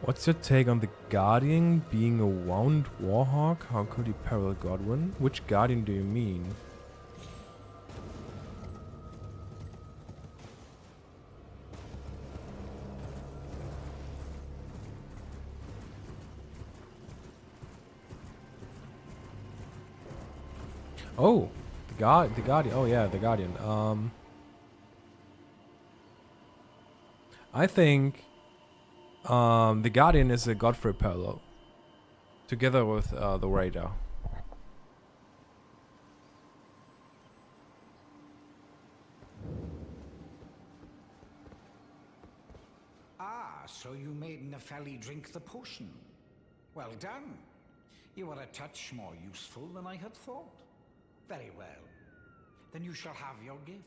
Speaker 1: What's your take on the Guardian being a wound warhawk? How could he parallel Godwyn? Which Guardian do you mean? Oh, the Guardian. Oh yeah, the Guardian. I think the Guardian is a Godfrey parallel, together with the Raider.
Speaker 7: Ah, so you made Nefeli drink the potion. Well done. You are a touch more useful than I had thought. Very well. Then you shall have your gift.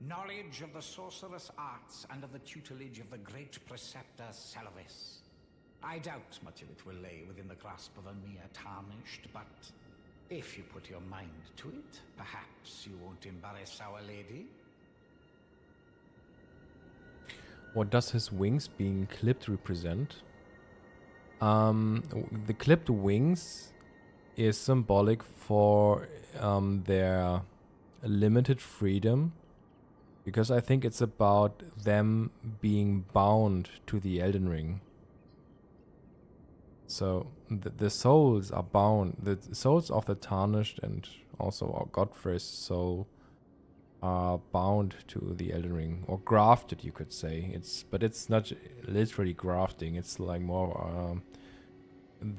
Speaker 7: Knowledge of the sorcerous arts under the tutelage of the great preceptor Seluvis. I doubt much of it will lay within the grasp of a mere tarnished, but if you put your mind to it, perhaps you won't embarrass our lady.
Speaker 1: What does his wings being clipped represent? The clipped wings is symbolic for their limited freedom, because I think it's about them being bound to the Elden Ring. So the souls are bound. The souls of the Tarnished and also Godfrey's soul are bound to the Elden Ring, or grafted, you could say. But it's not literally grafting. It's like more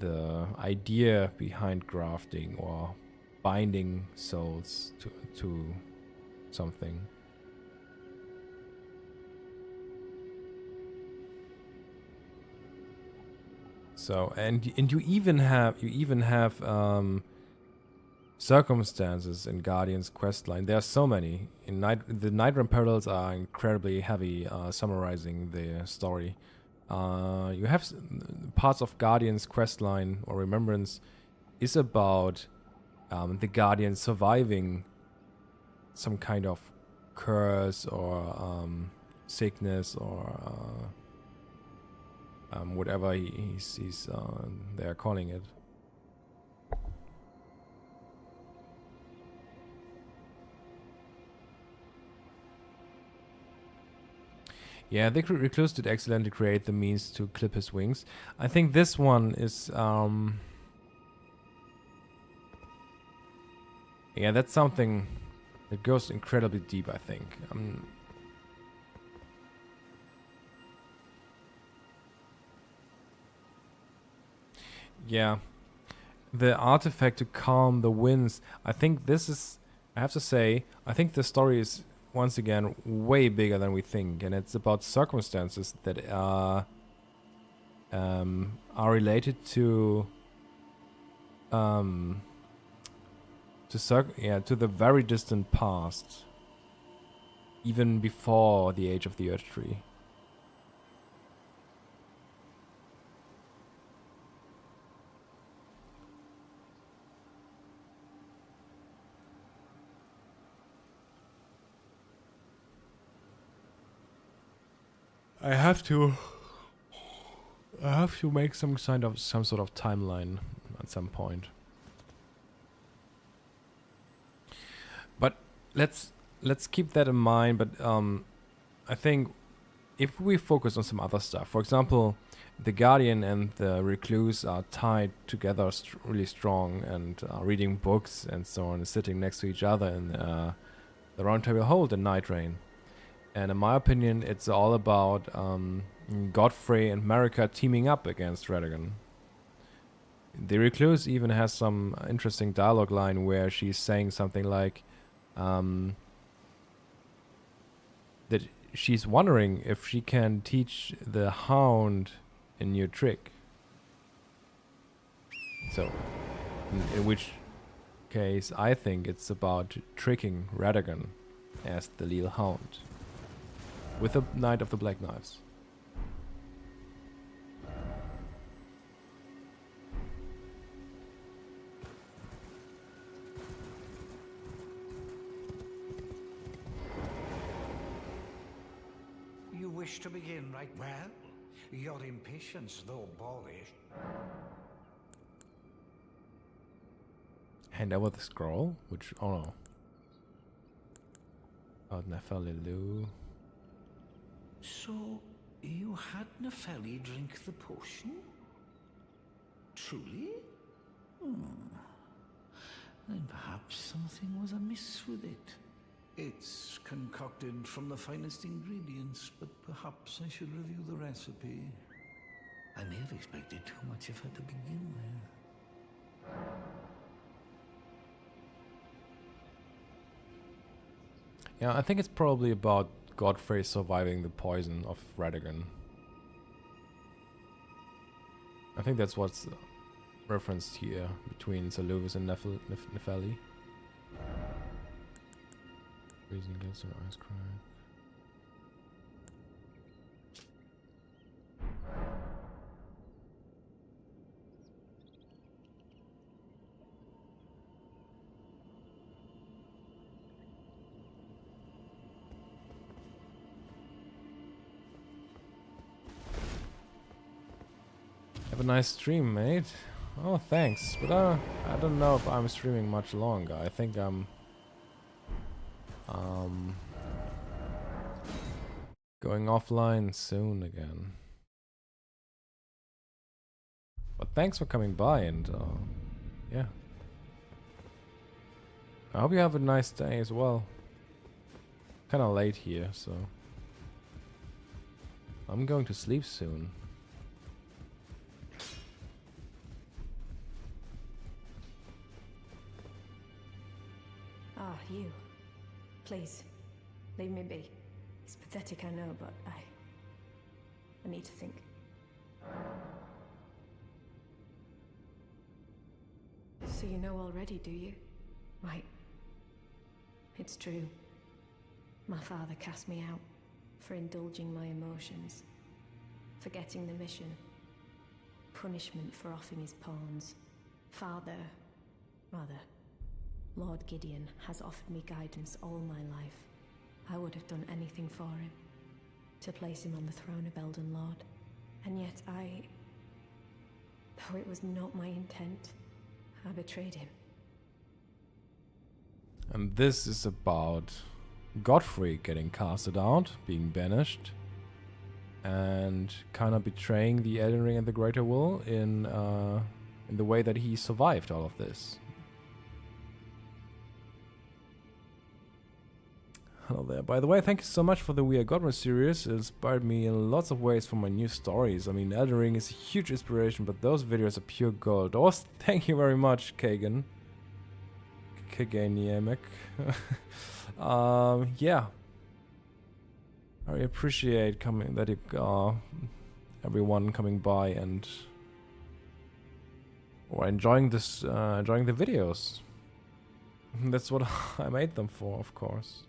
Speaker 1: the idea behind grafting or binding souls to something. So and you even have circumstances in Guardian's questline. There are so many. The Nightram parallels are incredibly heavy, summarizing the story. You have parts of Guardian's questline or Remembrance is about the Guardian surviving some kind of curse or sickness or whatever he's they're calling it. Yeah, the Recluse did excellently create the means to clip his wings. I think this one is yeah, that's something that goes incredibly deep, I think. Yeah. The artifact to calm the winds. I think this is, I have to say, I think the story is once again way bigger than we think, and it's about circumstances that are related to the very distant past, even before the age of the Earth Tree. I have to make some sort of timeline at some point. But let's keep that in mind. But I think if we focus on some other stuff, for example, the Guardian and the Recluse are tied together really strong and reading books and so on, sitting next to each other in the Round Table Hold in Night Rain. And in my opinion, it's all about Godfrey and Marika teaming up against Radagon. The Recluse even has some interesting dialogue line where she's saying something like that she's wondering if she can teach the Hound a new trick. So, in which case, I think it's about tricking Radagon as the little Hound. With the Knight of the Black Knives.
Speaker 7: You wish to begin, right? Well, your impatience, though boorish.
Speaker 1: Hand over the scroll, which, oh no. Oh, Nephalilu.
Speaker 7: So, you had Nepheli drink the potion? Truly? Then perhaps something was amiss with it. It's concocted from the finest ingredients, but perhaps I should review the recipe. I may have expected too much of her to begin with.
Speaker 1: Yeah, I think it's probably about Godfrey surviving the poison of Radagon. I think that's what's referenced here between Saluvis and Nepheli. Freezing glitter, ice crack. Have a nice stream, mate. Oh, thanks. But I don't know if I'm streaming much longer. I think I'm going offline soon again. But thanks for coming by, and yeah. I hope you have a nice day as well. Kinda late here, so I'm going to sleep soon.
Speaker 8: Ah, you. Please, leave me be. It's pathetic, I know, but I need to think. So you know already, do you? It's true. My father cast me out for indulging my emotions, forgetting the mission, punishment for offing his pawns. Lord Gideon has offered me guidance all my life. I would have done anything for him, to place him on the throne of Elden Lord. And yet though it was not my intent, I betrayed him.
Speaker 1: And this is about Godfrey getting casted out, being banished, and kind of betraying the Elden Ring and the Greater Will in the way that he survived all of this. Hello there. By the way, thank you so much for the We Are Godwyn series. It inspired me in lots of ways for my new stories. I mean, Elden Ring is a huge inspiration, but those videos are pure gold. Oh, thank you very much, Kagan. Kaganiemic. Yeah. I appreciate everyone coming by and enjoying this, enjoying the videos. That's what I made them for, of course.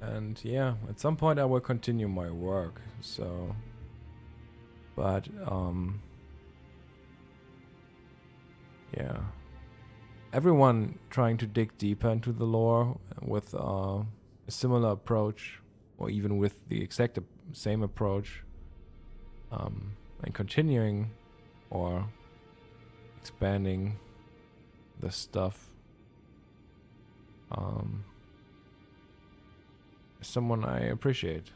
Speaker 1: And yeah, at some point I will continue my work, so... But, yeah. Everyone trying to dig deeper into the lore with a similar approach, or even with the exact same approach, and continuing or expanding the stuff. Someone I appreciate.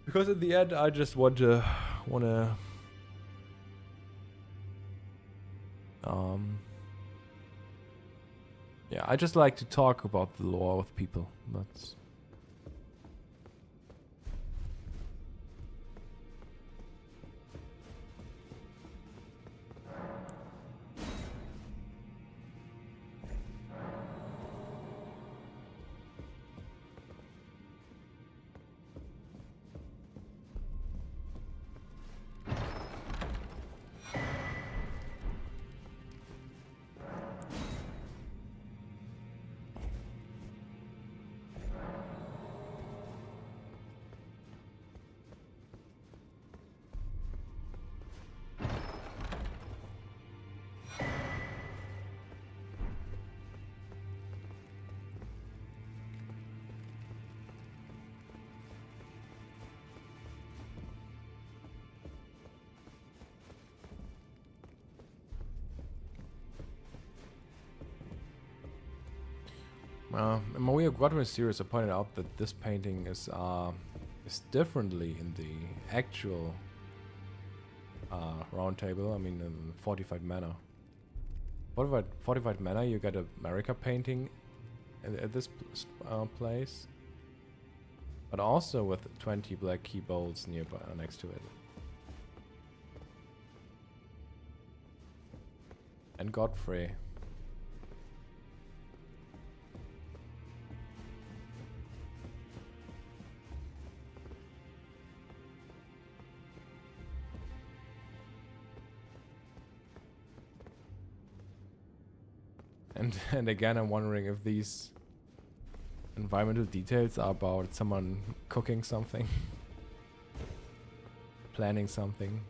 Speaker 1: Because at the end I just wanna yeah, I just like to talk about the lore with people. That's in my We Are Godwyn series, I pointed out that this painting is differently in the actual round table. I mean, in Fortified Manor. Fortified Manor, you get a America painting at this place, but also with 20 black key bolts nearby next to it. And Godfrey. And again, I'm wondering if these environmental details are about someone cooking something, planning something.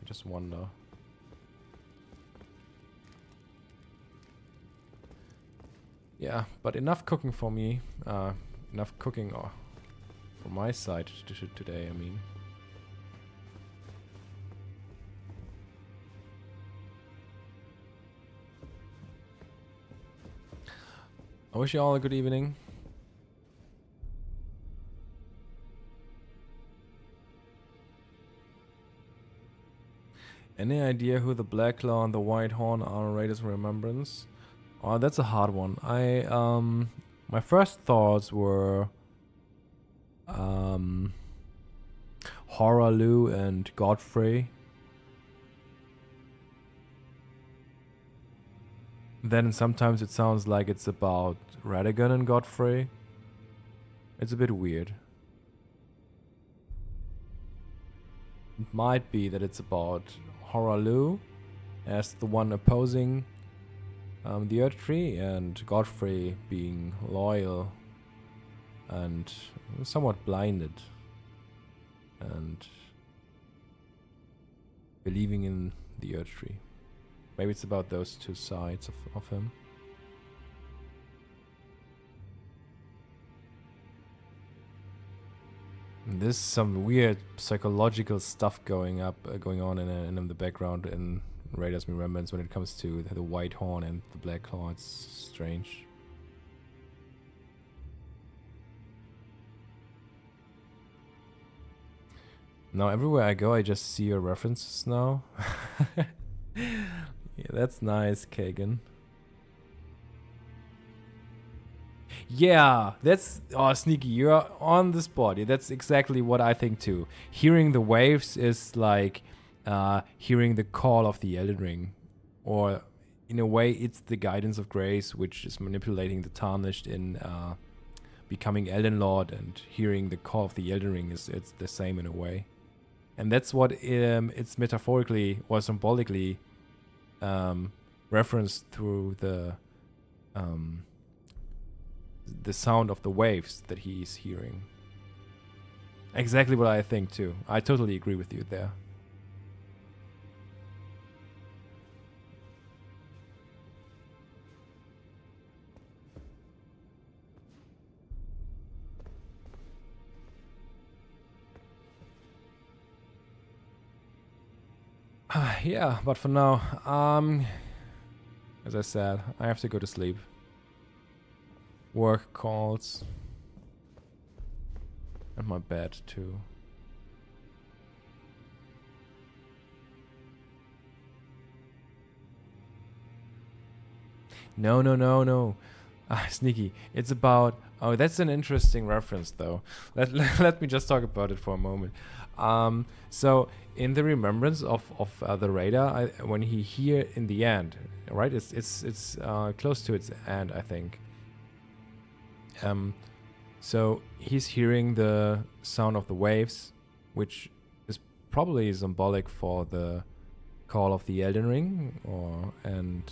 Speaker 1: I just wonder. Yeah, but enough cooking for me. Enough cooking from my side today, I mean. I wish you all a good evening. Any idea who the Black Claw and the White Horn are in Raiders Remembrance? Oh, that's a hard one. My first thoughts were Horalu and Godfrey. Then sometimes it sounds like it's about Radagon and Godfrey. It's a bit weird. It might be that it's about Horalu as the one opposing the Earth Tree, and Godfrey being loyal and somewhat blinded and believing in the Earth Tree. Maybe it's about those two sides of him. And there's some weird psychological stuff going on in the background in Raiders Remembrance when it comes to the White Horn and the Black Claw. It's strange. Now everywhere I go, I just see your references now. Yeah, that's nice, Kagan. Yeah, that's... Oh, Sneaky, you're on the spot. Yeah, that's exactly what I think too. Hearing the waves is like hearing the call of the Elden Ring. Or, in a way, it's the guidance of grace, which is manipulating the Tarnished in becoming Elden Lord, and hearing the call of the Elden Ring it's the same in a way. And that's what it's metaphorically or symbolically referenced through the sound of the waves that he's hearing. Exactly what I think too. I totally agree with you there. Yeah, but for now, as I said, I have to go to sleep. Work calls. And my bed too. No. Sneaky. It's about... Oh, that's an interesting reference, though. Let me just talk about it for a moment. So, in the remembrance of the Raider, when he here in the end, right? It's close to its end, I think. So he's hearing the sound of the waves, which is probably symbolic for the call of the Elden Ring, and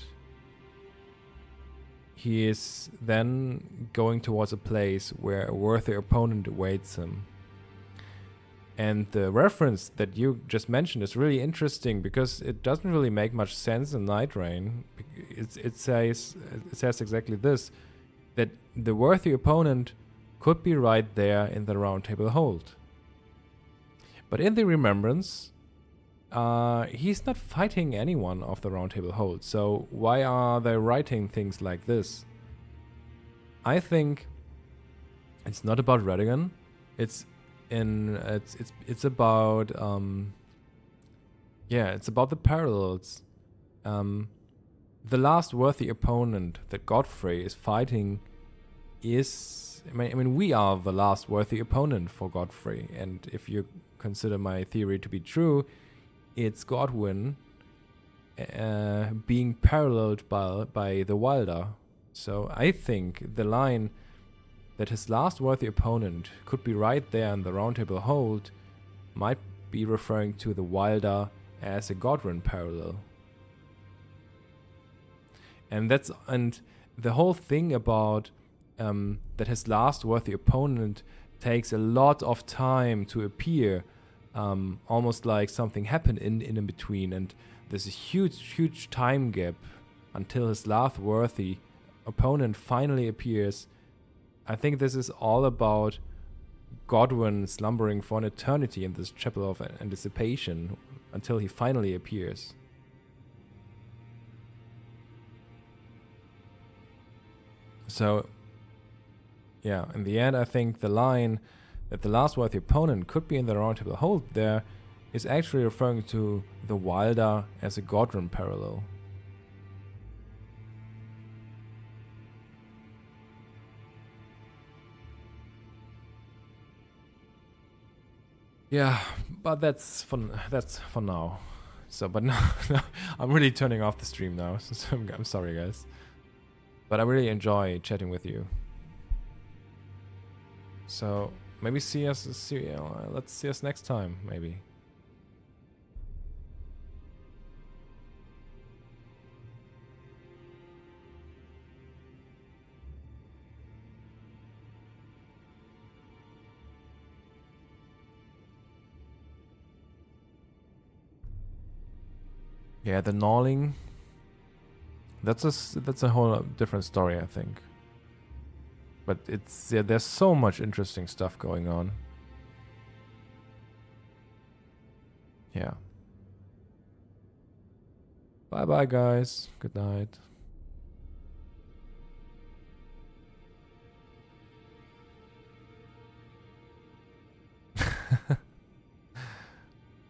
Speaker 1: he is then going towards a place where a worthy opponent awaits him. And the reference that you just mentioned is really interesting because it doesn't really make much sense in Night Rain. It says exactly this, that the worthy opponent could be right there in the Round Table Hold. But in the Remembrance, he's not fighting anyone of the Round Table Hold. So why are they writing things like this? I think it's not about Radagon. It's about it's about the parallels. The last worthy opponent that Godfrey is fighting is... I mean, we are the last worthy opponent for Godfrey. And if you consider my theory to be true, it's Godwyn being paralleled by the Wilder. So I think the line that his last worthy opponent could be right there in the Round Table Hold might be referring to the Wilder as a Godwyn parallel. And the whole thing about that his last worthy opponent takes a lot of time to appear, almost like something happened in between, and there's a huge time gap until his last worthy opponent finally appears. I think this is all about Godwyn slumbering for an eternity in this chapel of anticipation until he finally appears. So, yeah, in the end, I think the line that the last worthy opponent could be in the Round Table Hold there is actually referring to the Wilder as a Godwyn parallel. Yeah, but that's for now. So, but now I'm really turning off the stream now. So I'm sorry, guys. But I really enjoy chatting with you. So maybe let's see us next time, maybe. Yeah, the gnawing. That's a whole different story, I think. But it's there's so much interesting stuff going on. Yeah. Bye bye, guys. Good night.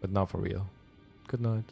Speaker 1: But not for real. Good night.